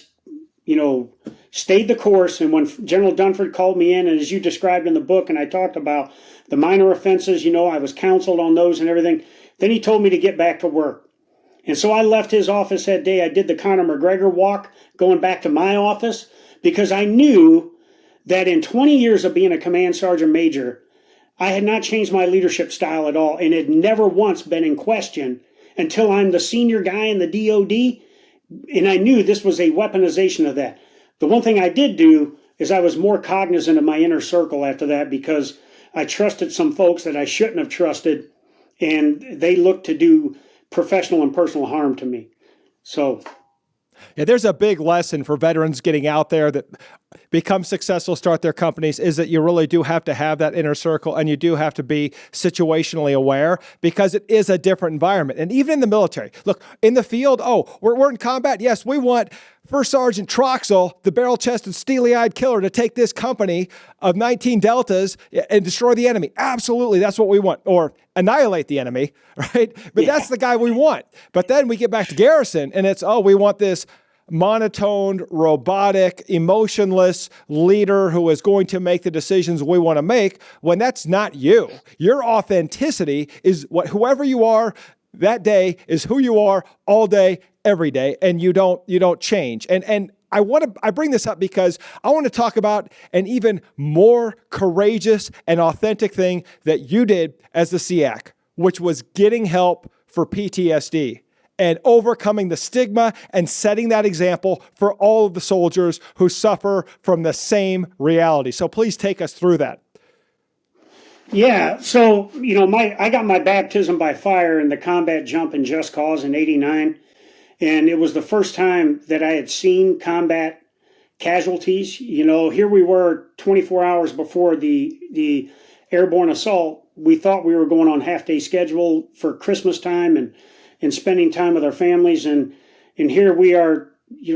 the course. And when General Dunford called me in, and as you described in the book, and I talked about the minor offenses, I was counseled on those and everything. Then he told me to get back to work. And so I left his office that day. I did the Conor McGregor walk going back to my office because I knew that in 20 years of being a command sergeant major, I had not changed my leadership style at all and had never once been in question until I'm the senior guy in the DOD. And I knew this was a weaponization of that. The one thing I did do is I was more cognizant of my inner circle after that because I trusted some folks that I shouldn't have trusted, and they looked to do professional and personal harm to me. So, yeah, there's a big lesson for veterans getting out there that become successful, start their companies, is that you really do have to have that inner circle and you do have to be situationally aware because it is a different environment. And even in the military, look, in the field, we're in combat. Yes, we want First Sergeant Troxell, the barrel-chested, steely-eyed killer, to take this company of 19 Deltas and destroy the enemy. Absolutely, that's what we want. Or annihilate the enemy, right? But that's the guy we want. But then we get back to garrison and it's, we want this monotoned, robotic, emotionless leader who is going to make the decisions we want to make, when that's not you. Your authenticity is whoever you are that day is who you are all day, every day, and you don't change. And I bring this up because I want to talk about an even more courageous and authentic thing that you did as the SEAC, which was getting help for PTSD. And overcoming the stigma and setting that example for all of the soldiers who suffer from the same reality. So please take us through that. Yeah, so, I got my baptism by fire in the combat jump in Just Cause in '89. And it was the first time that I had seen combat casualties. Here we were 24 hours before the airborne assault. We thought we were going on half-day schedule for Christmas time and spending time with our families. And here we are,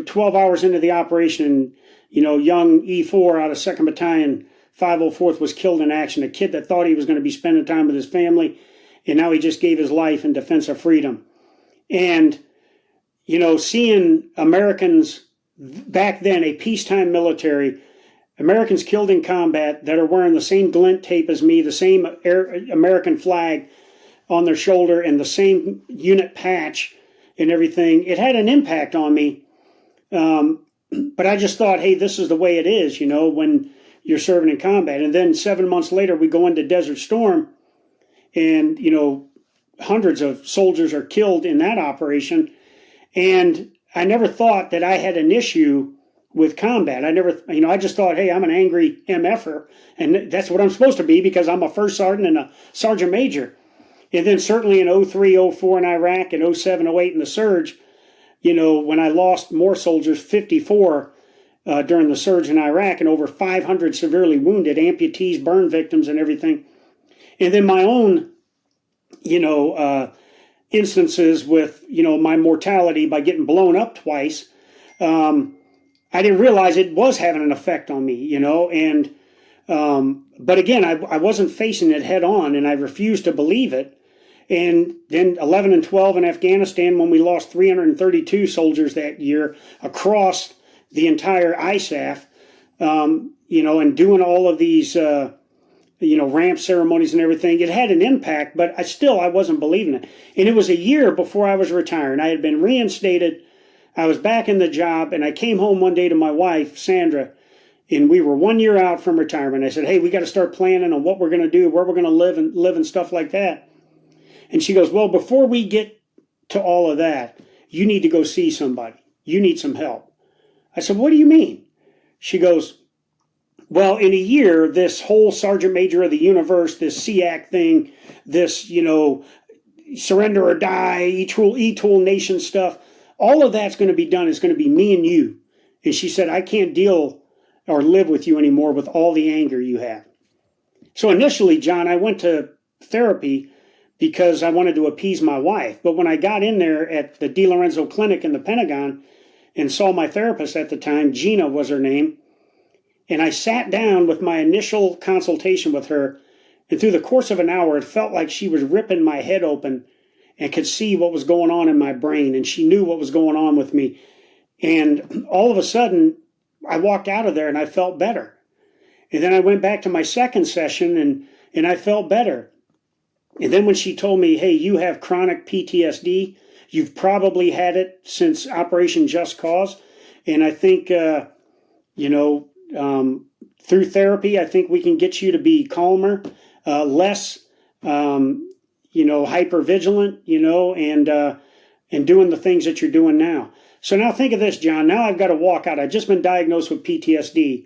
12 hours into the operation, and, young E4 out of 2nd Battalion, 504th was killed in action. A kid that thought he was going to be spending time with his family, and now he just gave his life in defense of freedom. And, seeing Americans back then, a peacetime military, Americans killed in combat that are wearing the same glint tape as me, the same American flag on their shoulder and the same unit patch and everything, it had an impact on me. But I just thought, hey, this is the way it is, when you're serving in combat. And then 7 months later, we go into Desert Storm and, hundreds of soldiers are killed in that operation. And I never thought that I had an issue with combat. I just thought, hey, I'm an angry MFer, and that's what I'm supposed to be because I'm a first sergeant and a sergeant major. And then certainly in 03, 04 in Iraq, and 07, 08 in the surge, when I lost more soldiers, 54 during the surge in Iraq, and over 500 severely wounded, amputees, burn victims, and everything. And then my own, instances with, my mortality by getting blown up twice. I didn't realize it was having an effect on me, and but again, I wasn't facing it head on, and I refused to believe it. And then 11 and 12 in Afghanistan, when we lost 332 soldiers that year across the entire ISAF, and doing all of these, ramp ceremonies and everything, it had an impact, but I wasn't believing it. And it was a year before I was retiring. I had been reinstated. I was back in the job, and I came home one day to my wife, Sandra, and we were 1 year out from retirement. I said, hey, we got to start planning on what we're going to do, where we're going to live and stuff like that. And she goes, well, before we get to all of that, you need to go see somebody. You need some help. I said, what do you mean? She goes, well, in a year, this whole Sergeant Major of the Universe, this SEAC thing, this, surrender or die, E-Tool Nation stuff, all of that's going to be done. It's going to be me and you. And she said, I can't deal or live with you anymore with all the anger you have. So initially, John, I went to therapy because I wanted to appease my wife. But when I got in there at the DiLorenzo Clinic in the Pentagon and saw my therapist at the time, Gina was her name, and I sat down with my initial consultation with her, and through the course of an hour, it felt like she was ripping my head open and could see what was going on in my brain, and she knew what was going on with me. And all of a sudden, I walked out of there and I felt better. And then I went back to my second session and I felt better. And then when she told me, hey, you have chronic PTSD, you've probably had it since Operation Just Cause. And I think, through therapy, I think we can get you to be calmer, less, hypervigilant, and doing the things that you're doing now. So now think of this, John. Now I've got to walk out. I've just been diagnosed with PTSD,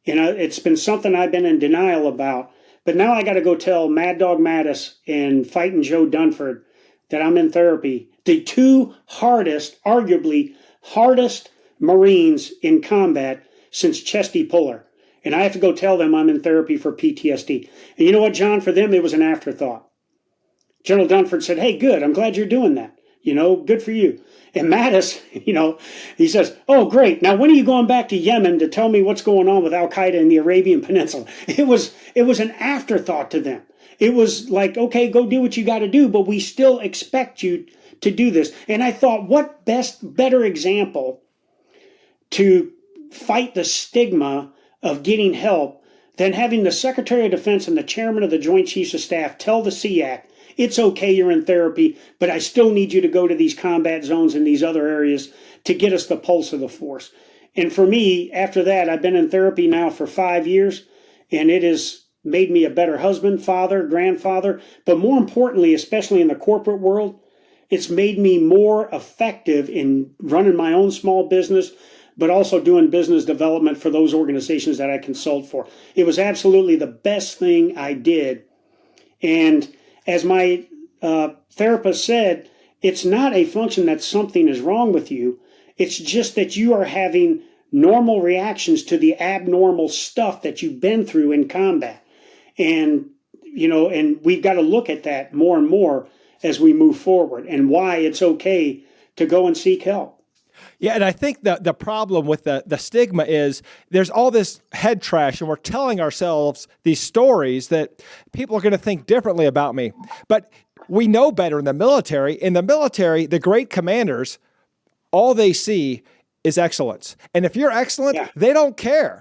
and it's been something I've been in denial about. But now I got to go tell Mad Dog Mattis and Fighting Joe Dunford that I'm in therapy. The two arguably hardest Marines in combat since Chesty Puller. And I have to go tell them I'm in therapy for PTSD. And you know what, John? For them, it was an afterthought. General Dunford said, hey, good. I'm glad you're doing that. Good for you. And Mattis, he says, oh, great. Now, when are you going back to Yemen to tell me what's going on with Al-Qaeda in the Arabian Peninsula? It was an afterthought to them. It was like, okay, go do what you got to do, but we still expect you to do this. And I thought, what better example to fight the stigma of getting help than having the Secretary of Defense and the Chairman of the Joint Chiefs of Staff tell the SEAC, it's okay, you're in therapy, but I still need you to go to these combat zones and these other areas to get us the pulse of the force. And for me, after that, I've been in therapy now for 5 years, and it has made me a better husband, father, grandfather, but more importantly, especially in the corporate world, it's made me more effective in running my own small business, but also doing business development for those organizations that I consult for. It was absolutely the best thing I did. And as my therapist said, it's not a function that something is wrong with you. It's just that you are having normal reactions to the abnormal stuff that you've been through in combat. And, and we've got to look at that more and more as we move forward and why it's okay to go and seek help. Yeah, and I think the problem with the stigma is there's all this head trash, and we're telling ourselves these stories that people are going to think differently about me. But we know better in the military. In the military, the great commanders, all they see is excellence. And if you're excellent, they don't care.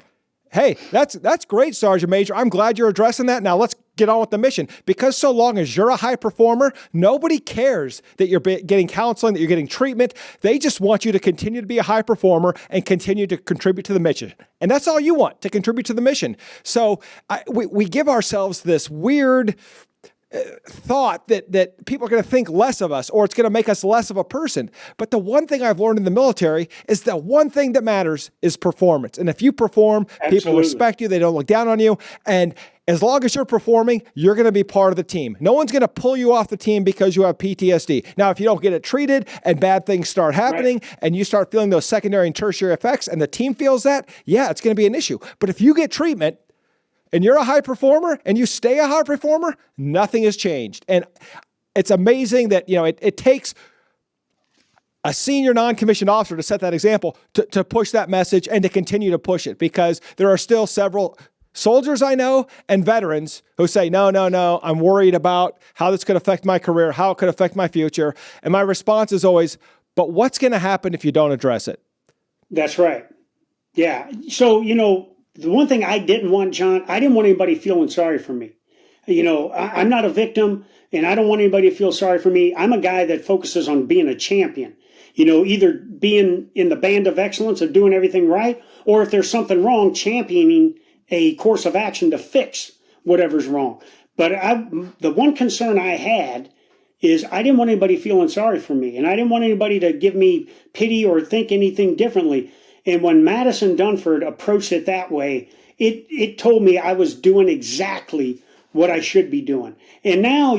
Hey, that's great, Sergeant Major. I'm glad you're addressing that. Now let's get on with the mission. Because so long as you're a high performer, nobody cares that you're getting counseling, that you're getting treatment. They just want you to continue to be a high performer and continue to contribute to the mission. And that's all you want, to contribute to the mission. So we give ourselves this weird thought that people are going to think less of us, or it's going to make us less of a person. But the one thing I've learned in the military is that one thing that matters is performance. And if you perform, people respect you. They don't look down on you. And as long as you're performing, you're going to be part of the team. No one's going to pull you off the team because you have PTSD. Now, if you don't get it treated and bad things start happening and you start feeling those secondary and tertiary effects and the team feels that, it's going to be an issue. But if you get treatment, and you're a high performer and you stay a high performer, nothing has changed. And it's amazing that, it takes a senior non-commissioned officer to set that example, to push that message and to continue to push it, because there are still several soldiers I know and veterans who say, no, I'm worried about how this could affect my career, how it could affect my future. And my response is always, but what's going to happen if you don't address it? That's right. Yeah. So, the one thing I didn't want, John, I didn't want anybody feeling sorry for me. I'm not a victim, and I don't want anybody to feel sorry for me. I'm a guy that focuses on being a champion, either being in the band of excellence of doing everything right, or if there's something wrong, championing a course of action to fix whatever's wrong. But the one concern I had is I didn't want anybody feeling sorry for me, and I didn't want anybody to give me pity or think anything differently. And when Madison Dunford approached it that way, it told me I was doing exactly what I should be doing. And now,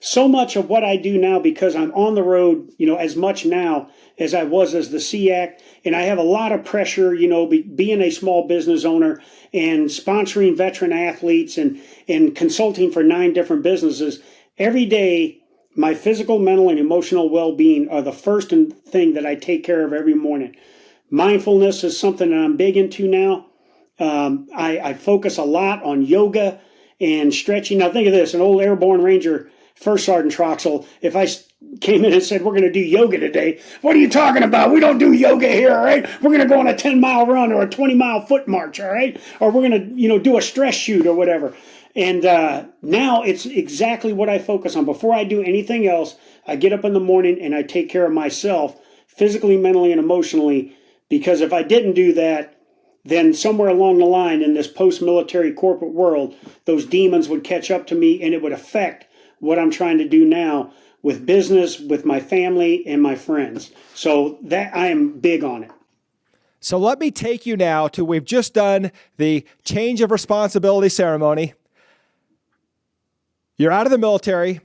so much of what I do now, because I'm on the road, as much now as I was as the SEAC, and I have a lot of pressure, being a small business owner and sponsoring veteran athletes and consulting for 9 different businesses. every day, my physical, mental, and emotional well-being are the first thing that I take care of every morning. Mindfulness is something that I'm big into now. I focus a lot on yoga and stretching. Now think of this, an old Airborne Ranger, First Sergeant Troxell, if I came in and said, we're going to do yoga today, what are you talking about? We don't do yoga here, all right? We're going to go on a 10-mile run or a 20-mile foot march, all right? Or we're going to, do a stress shoot or whatever. And now it's exactly what I focus on. Before I do anything else, I get up in the morning and I take care of myself physically, mentally, and emotionally. Because if I didn't do that, then somewhere along the line in this post-military corporate world, those demons would catch up to me and it would affect what I'm trying to do now with business, with my family, and my friends. So that I am big on it. So let me take you now to, we've just done the change of responsibility ceremony. You're out of the military,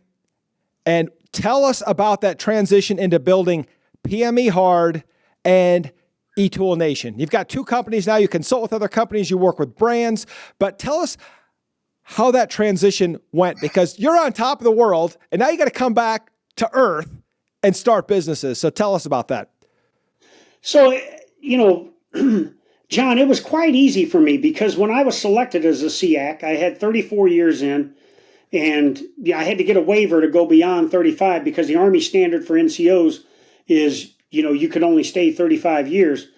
and tell us about that transition into building PME Hard and eTool Nation. You've got two companies now. You consult with other companies. You work with brands. But tell us how that transition went, because you're on top of the world, and now you got to come back to Earth and start businesses. So tell us about that. So, John, it was quite easy for me because when I was selected as a SEAC, I had 34 years in. And I had to get a waiver to go beyond 35 because the Army standard for NCOs is, you could only stay 35 years.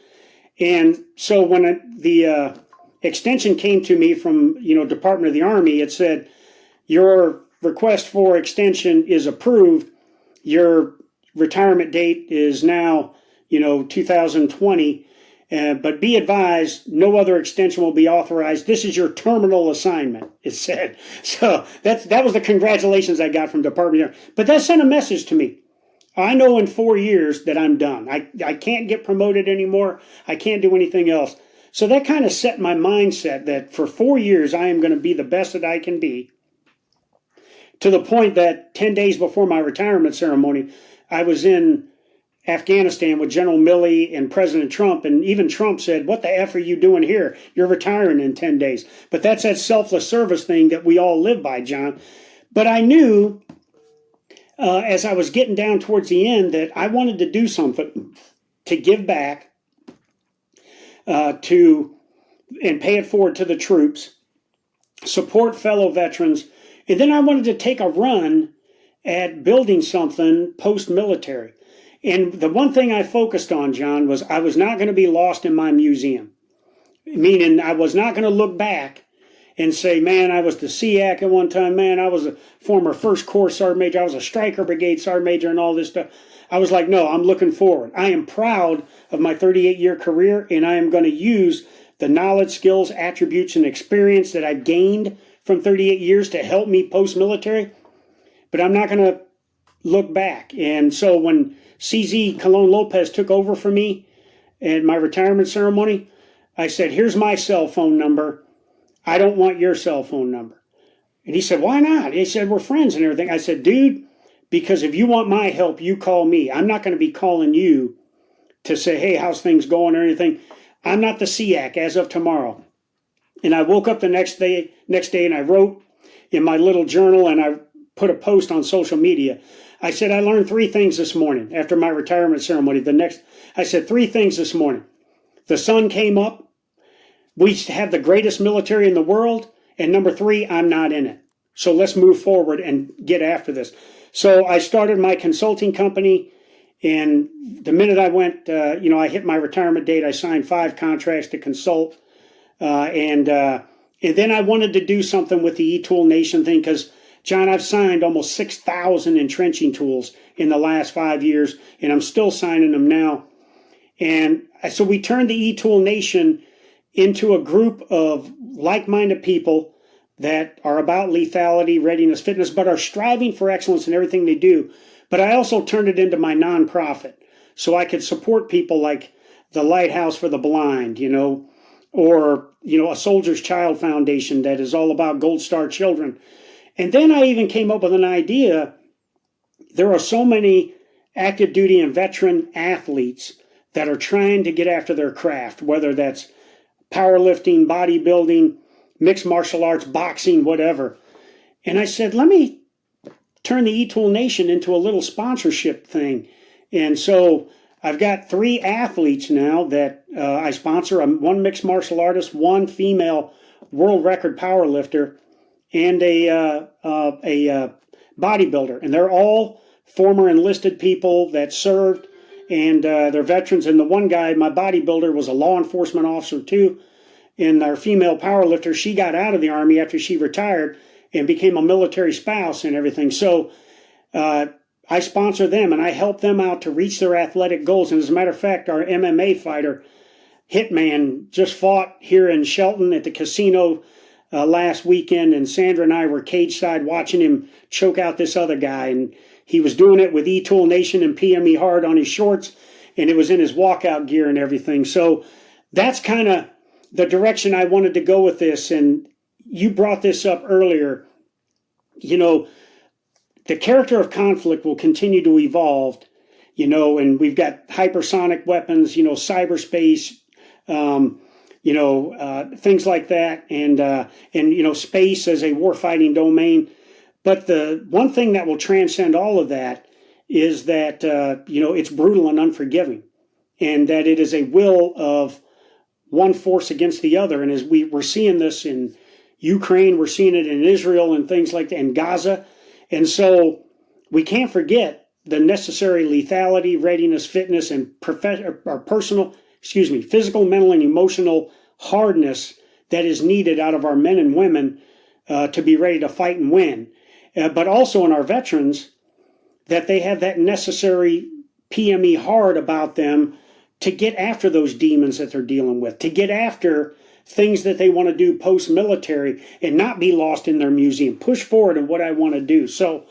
And so when the extension came to me from, Department of the Army, it said, your request for extension is approved. Your retirement date is now, 2020. But be advised, no other extension will be authorized. This is your terminal assignment, it said. So that was the congratulations I got from Department of the Army. But that sent a message to me. I know in 4 years that I'm done. I can't get promoted anymore. I can't do anything else. So that kind of set my mindset that for 4 years I am going to be the best that I can be. To the point that 10 days before my retirement ceremony, I was in Afghanistan with General Milley and President Trump, and even Trump said, what the F are you doing here? You're retiring in 10 days. But that's that selfless service thing that we all live by, John. But I knew as I was getting down towards the end that I wanted to do something to give back and pay it forward to the troops, support fellow veterans, and then I wanted to take a run at building something post-military. And the one thing I focused on, John, was I was not going to be lost in my museum. Meaning I was not going to look back and say, man, I was the SEAC at one time. Man, I was a former First Corps Sergeant Major. I was a Stryker Brigade Sergeant Major and all this stuff. I was like, no, I'm looking forward. I am proud of my 38-year career, and I am going to use the knowledge, skills, attributes, and experience that I've gained from 38 years to help me post-military. But I'm not going to look back. And so when CZ Colon Lopez took over for me at my retirement ceremony, I said, here's my cell phone number. I don't want your cell phone number. And he said, why not? He said, we're friends and everything. I said, dude, because if you want my help, you call me. I'm not going to be calling you to say, hey, how's things going or anything. I'm not the SEAC as of tomorrow. And I woke up the next day and I wrote in my little journal and I put a post on social media. I said, I learned 3 things this morning after my retirement ceremony. I said 3 things this morning. The sun came up. We have the greatest military in the world. And number 3, I'm not in it. So let's move forward and get after this. So I started my consulting company. And the minute I went, I hit my retirement date, I signed 5 contracts to consult. And then I wanted to do something with the eTool Nation thing because, John, I've signed almost 6,000 entrenching tools in the last 5 years, and I'm still signing them now. And so we turned the eTool Nation into a group of like-minded people that are about lethality, readiness, fitness, but are striving for excellence in everything they do. But I also turned it into my nonprofit so I could support people like the Lighthouse for the Blind, or, a Soldier's Child Foundation that is all about Gold Star children. And then I even came up with an idea. There are so many active duty and veteran athletes that are trying to get after their craft, whether that's powerlifting, bodybuilding, mixed martial arts, boxing, whatever. And I said, let me turned the eTool Nation into a little sponsorship thing. And so I've got 3 athletes now that I sponsor. One mixed martial artist, one female world record powerlifter, and a bodybuilder. And they're all former enlisted people that served, and they're veterans. And the one guy, my bodybuilder, was a law enforcement officer too. And our female powerlifter, she got out of the Army after she retired and became a military spouse and everything. So I sponsor them and I help them out to reach their athletic goals. And as a matter of fact, our MMA fighter, Hitman, just fought here in Shelton at the casino last weekend. And Sandra and I were cage side watching him choke out this other guy. And he was doing it with eTool Nation and PME Hard on his shorts. And it was in his walkout gear and everything. So that's kind of the direction I wanted to go with this. And you brought this up earlier. You know, the character of conflict will continue to evolve, you know, and we've got hypersonic weapons, you know, cyberspace, things like that, and you know, space as a warfighting domain. But the one thing that will transcend all of that is that, it's brutal and unforgiving, and that it is a will of one force against the other. And as we're seeing this in Ukraine, we're seeing it in Israel and things like that, and Gaza. And so we can't forget the necessary lethality, readiness, fitness, and physical, mental, and emotional hardness that is needed out of our men and women to be ready to fight and win. But also in our veterans, that they have that necessary PME hard about them to get after those demons that they're dealing with, to get after things that they want to do post-military and not be lost in their museum, push forward in what I want to do. So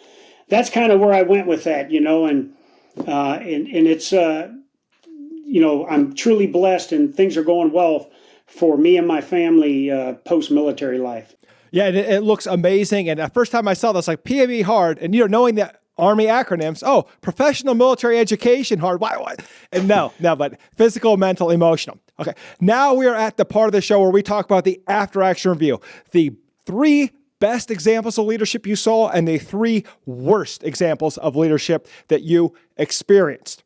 that's kind of where I went with that, you know, and it's, I'm truly blessed and things are going well for me and my family post-military life. Yeah, and it looks amazing. And the first time I saw this, like PME hard, and, you know, knowing that Army acronyms, professional military education hard, why? And no, but physical, mental, emotional. Okay, now we are at the part of the show where we talk about the after-action review, the 3 best examples of leadership you saw and the 3 worst examples of leadership that you experienced.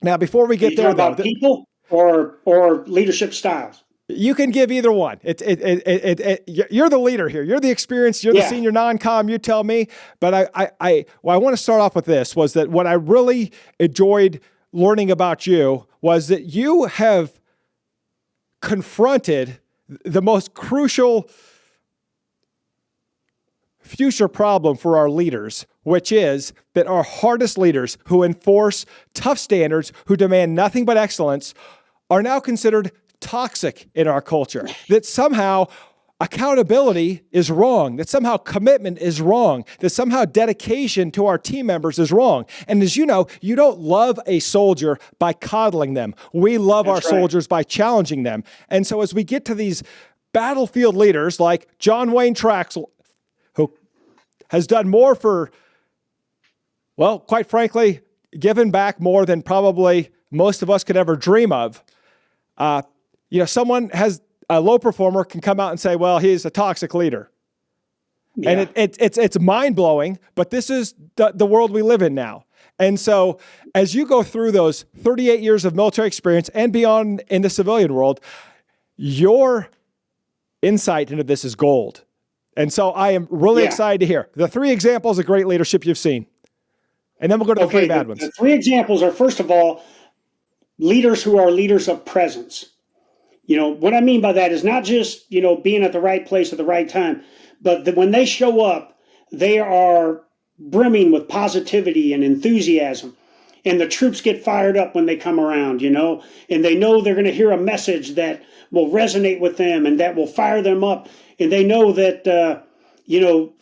Now, before we get there, about people or leadership styles. You can give either one. You're the leader here. You're the experienced. You're the senior non-com. You tell me. But I want to start off with this. Was that what I really enjoyed learning about you was that you have confronted the most crucial future problem for our leaders, which is that our hardest leaders who enforce tough standards, who demand nothing but excellence, are now considered toxic in our culture. That somehow accountability is wrong, that somehow commitment is wrong, that somehow dedication to our team members is wrong. And as you know, you don't love a soldier by coddling them. We love our soldiers by challenging them. And so as we get to these battlefield leaders like John Wayne Troxell, who has done more for, well, quite frankly, given back more than probably most of us could ever dream of. Someone has a low performer can come out and say, well, he's a toxic leader. Yeah. And it's mind-blowing, but this is the world we live in now. And so as you go through those 38 years of military experience and beyond in the civilian world, your insight into this is gold. And so I am really excited to hear the 3 examples of great leadership you've seen. And then we'll go to the 3 bad ones. The 3 examples are, first of all, leaders who are leaders of presence. You know, what I mean by that is not just, being at the right place at the right time, but when they show up, they are brimming with positivity and enthusiasm. And the troops get fired up when they come around, and they know they're going to hear a message that will resonate with them and that will fire them up. And they know that,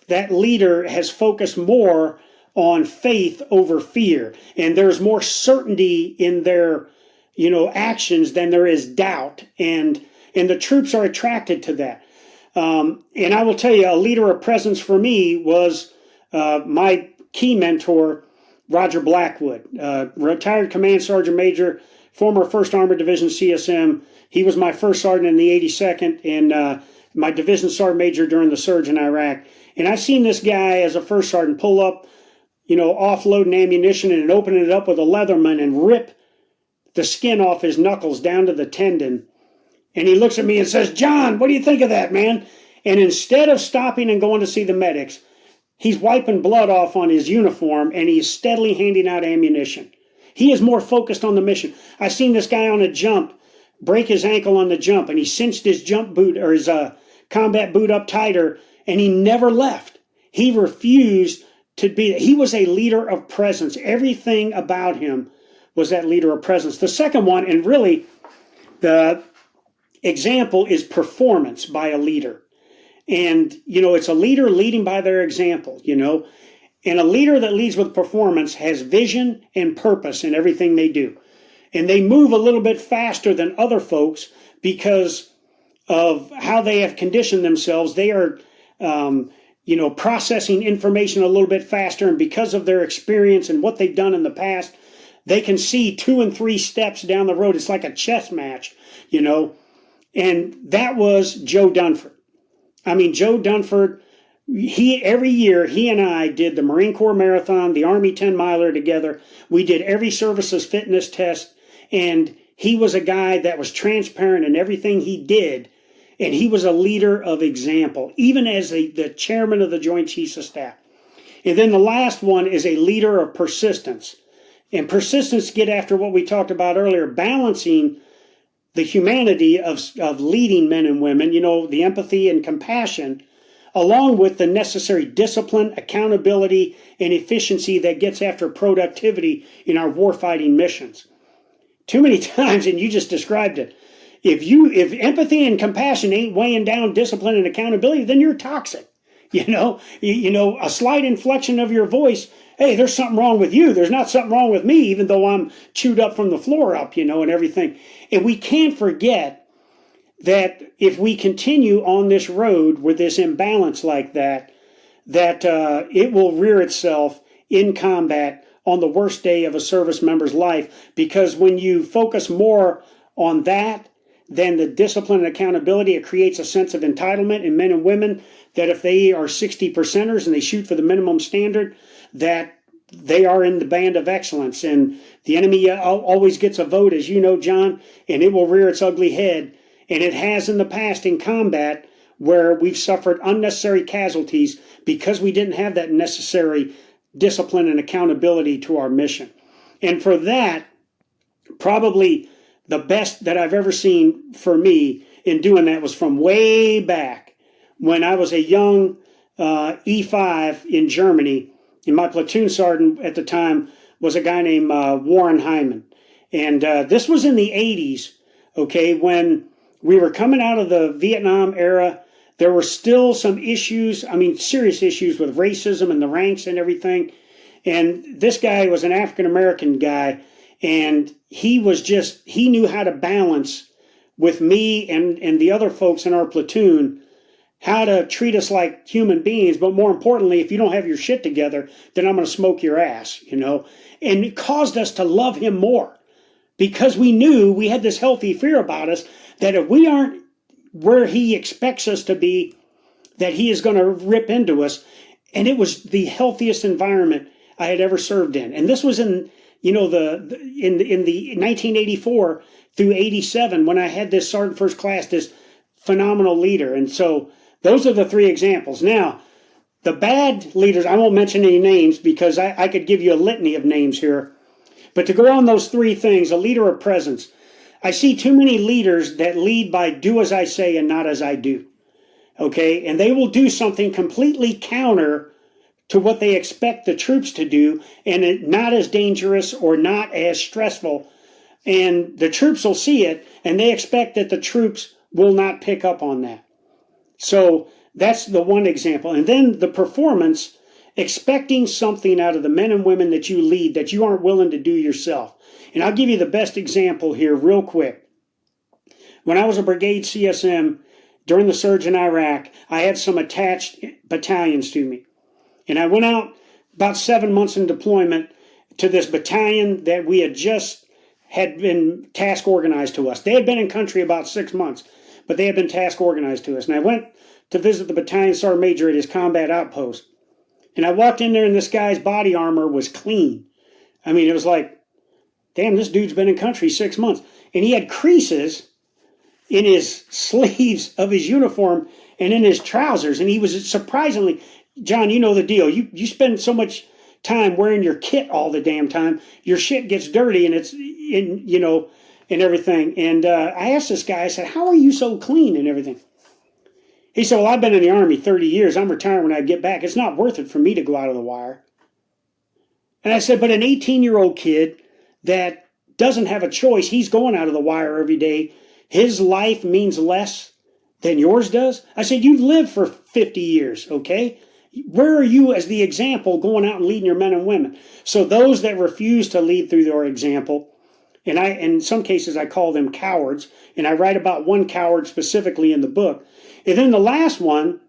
that leader has focused more on faith over fear. And there's more certainty in their actions than there is doubt. And the troops are attracted to that. And I will tell you, a leader of presence for me was my key mentor, Roger Blackwood, retired Command Sergeant Major, former 1st Armored Division CSM. He was my first sergeant in the 82nd and my division sergeant major during the surge in Iraq. And I've seen this guy as a first sergeant pull up offloading ammunition and opening it up with a Leatherman and rip the skin off his knuckles down to the tendon. And he looks at me and says, "John, what do you think of that, man?" And instead of stopping and going to see the medics, he's wiping blood off on his uniform and he's steadily handing out ammunition. He is more focused on the mission. I seen this guy on a jump break his ankle on the jump, and he cinched his jump boot or his combat boot up tighter, and he never left. He refused to be. He was a leader of presence. Everything about him was that leader of presence. The second one, and really the example, is performance by a leader. And, it's a leader leading by their example, And a leader that leads with performance has vision and purpose in everything they do. And they move a little bit faster than other folks because of how they have conditioned themselves. They are, processing information a little bit faster. And because of their experience and what they've done in the past, they can see 2 and 3 steps down the road. It's like a chess match, And that was Joe Dunford. Joe Dunford, every year, he and I did the Marine Corps Marathon, the Army 10-miler together. We did every services fitness test, and he was a guy that was transparent in everything he did, and he was a leader of example, even as the chairman of the Joint Chiefs of Staff. And then the last one is a leader of persistence. And persistence, get after what we talked about earlier, balancing the humanity of leading men and women, the empathy and compassion, along with the necessary discipline, accountability, and efficiency that gets after productivity in our warfighting missions. Too many times, and you just described it, if empathy and compassion ain't weighing down discipline and accountability, then you're toxic. A slight inflection of your voice, hey, there's something wrong with you. There's not something wrong with me, even though I'm chewed up from the floor up, and everything. And we can't forget that if we continue on this road with this imbalance like that it will rear itself in combat on the worst day of a service member's life. Because when you focus more on that than the discipline and accountability, it creates a sense of entitlement in men and women that if they are 60%ers and they shoot for the minimum standard, that they are in the band of excellence. And the enemy always gets a vote, as you know, John, and it will rear its ugly head. And it has in the past in combat where we've suffered unnecessary casualties because we didn't have that necessary discipline and accountability to our mission. And for that, probably the best that I've ever seen for me in doing that was from way back when I was a young E5 in Germany. And my platoon sergeant at the time was a guy named Warren Hyman. And this was in the 80s, okay, when we were coming out of the Vietnam era. There were still some issues, serious issues with racism in the ranks and everything. And this guy was an African-American guy, and he knew how to balance with me and the other folks in our platoon how to treat us like human beings, but more importantly, if you don't have your shit together, then I'm going to smoke your ass, And it caused us to love him more because we knew we had this healthy fear about us that if we aren't where he expects us to be, that he is going to rip into us. And it was the healthiest environment I had ever served in. And this was in, in the 1984 through 87 when I had this Sergeant First Class, this phenomenal leader. And so those are the 3 examples. Now, the bad leaders, I won't mention any names because I could give you a litany of names here. But to go on those 3 things, a leader of presence. I see too many leaders that lead by do as I say and not as I do. Okay? And they will do something completely counter to what they expect the troops to do, and it not as dangerous or not as stressful. And the troops will see it, and they expect that the troops will not pick up on that. So that's the one example. And then the performance, expecting something out of the men and women that you lead that you aren't willing to do yourself. And I'll give you the best example here real quick. When I was a brigade CSM during the surge in Iraq, I had some attached battalions to me. And I went out about 7 months in deployment to this battalion that we had been task organized to us. They had been in country about 6 months, but they had been task organized to us. And I went to visit the battalion sergeant major at his combat outpost. And I walked in there and this guy's body armor was clean. I mean, it was like, damn, this dude's been in country 6 months. And he had creases in his sleeves of his uniform and in his trousers. And he was surprisingly, John, you know the deal. You spend so much time wearing your kit all the damn time, your shit gets dirty and it's in, and everything. And I asked this guy, I said, how are you so clean and everything? He said, well, I've been in the Army 30 years. I'm retired when I get back. It's not worth it for me to go out of the wire. And I said, but an 18-year-old kid that doesn't have a choice, he's going out of the wire every day. His life means less than yours does. I said, you've lived for 50 years, okay? Where are you as the example going out and leading your men and women? So those that refuse to lead through their example, and in some cases I call them cowards, and I write about one coward specifically in the book. And then the last one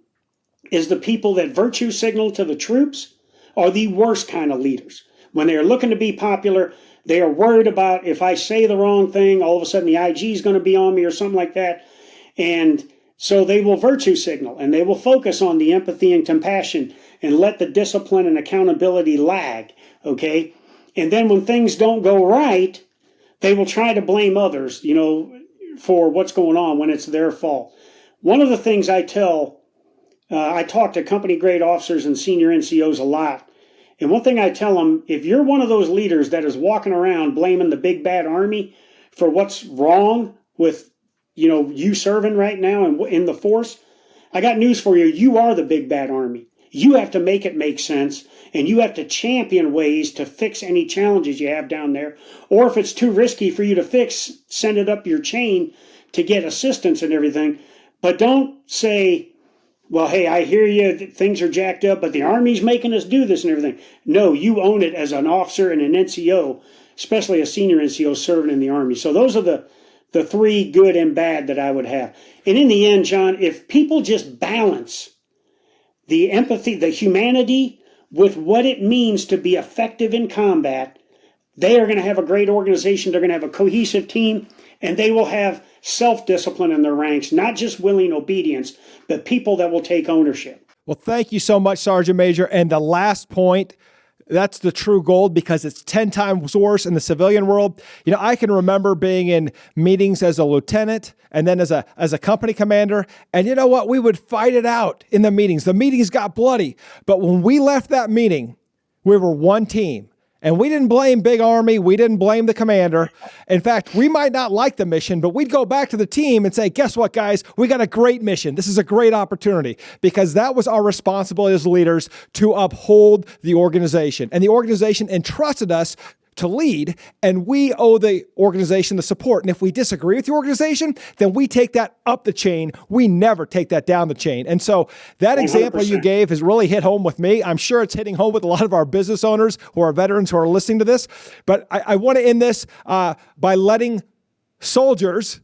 is the people that virtue signal to the troops are the worst kind of leaders. When they are looking to be popular, they are worried about if I say the wrong thing, all of a sudden the IG is going to be on me or something like that. And so they will virtue signal and they will focus on the empathy and compassion and let the discipline and accountability lag, okay? And then when things don't go right, they will try to blame others, for what's going on when it's their fault. One of the things I talk to company grade officers and senior NCOs a lot. And one thing I tell them, if you're one of those leaders that is walking around blaming the big bad Army for what's wrong with, you serving right now and in the force, I got news for you. You are the big bad Army. You have to make it make sense, and you have to champion ways to fix any challenges you have down there. Or if it's too risky for you to fix, send it up your chain to get assistance and everything. But don't say, well, hey, I hear you, things are jacked up, but the Army's making us do this and everything. No, you own it as an officer and an NCO, especially a senior NCO serving in the Army. So those are the three good and bad that I would have. And in the end, John, if people just balance the empathy, the humanity with what it means to be effective in combat, they are going to have a great organization. They're going to have a cohesive team, and they will have self-discipline in their ranks, not just willing obedience, but people that will take ownership. Well, thank you so much, Sergeant Major. And the last point, that's the true gold because it's 10 times worse in the civilian world. I can remember being in meetings as a lieutenant and then as a company commander. And you know what? We would fight it out in the meetings. The meetings got bloody. But when we left that meeting, we were one team. And we didn't blame Big Army. We didn't blame the commander. In fact, we might not like the mission, but we'd go back to the team and say, guess what, guys? We got a great mission. This is a great opportunity because that was our responsibility as leaders to uphold the organization. And the organization entrusted us to lead, and we owe the organization the support. And if we disagree with the organization, then we take that up the chain. We never take that down the chain. And so that 100%. Example you gave has really hit home with me. I'm sure it's hitting home with a lot of our business owners who are veterans who are listening to this. But I want to end this by letting soldiers,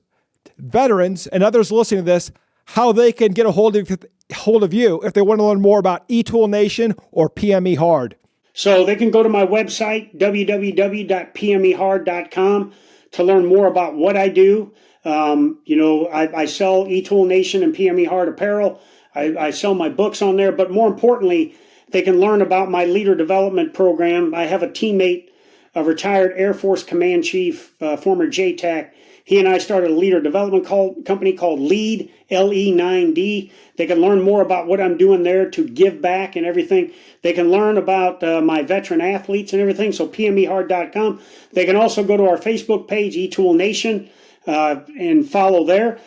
veterans, and others listening to this, how they can get a hold of you if they want to learn more about eTool Nation or PME Hard. So they can go to my website, www.pmehard.com, to learn more about what I do. I sell eTool Nation and PME Hard apparel. I sell my books on there. But more importantly, they can learn about my leader development program. I have a teammate, a retired Air Force Command Chief, former JTAC. He and I started a leader development company called LEAD, LE9D. They can learn more about what I'm doing there to give back and everything. They can learn about my veteran athletes and everything, so pmehard.com. They can also go to our Facebook page, eTool Nation, and follow there.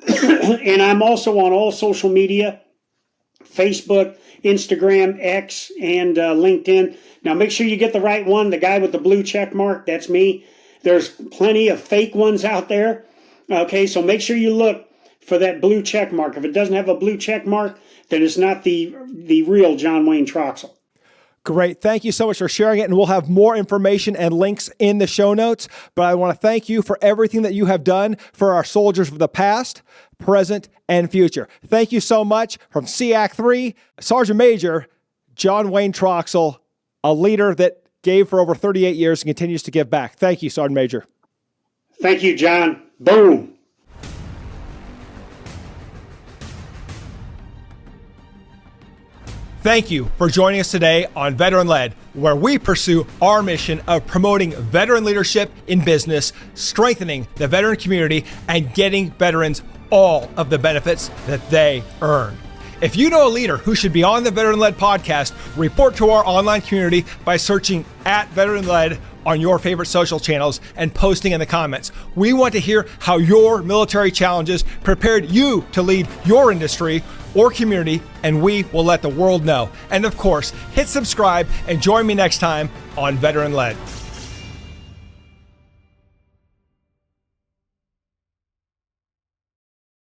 And I'm also on all social media, Facebook, Instagram, X, and LinkedIn. Now make sure you get the right one, the guy with the blue check mark, that's me. There's plenty of fake ones out there. Okay, so make sure you look for that blue check mark. If it doesn't have a blue check mark, then it's not the real John Wayne Troxell. Great. Thank you so much for sharing it. And we'll have more information and links in the show notes. But I want to thank you for everything that you have done for our soldiers of the past, present, and future. Thank you so much. From SEAC 3, Sergeant Major John Wayne Troxell, a leader that gave for over 38 years and continues to give back. Thank you, Sergeant Major. Thank you, John. Boom. Thank you for joining us today on Veteran Led, where we pursue our mission of promoting veteran leadership in business, strengthening the veteran community, and getting veterans all of the benefits that they earn. If you know a leader who should be on the Veteran Led podcast, report to our online community by searching @Veteran Led on your favorite social channels and posting in the comments. We want to hear how your military challenges prepared you to lead your industry or community, and we will let the world know. And of course, hit subscribe and join me next time on Veteran Led.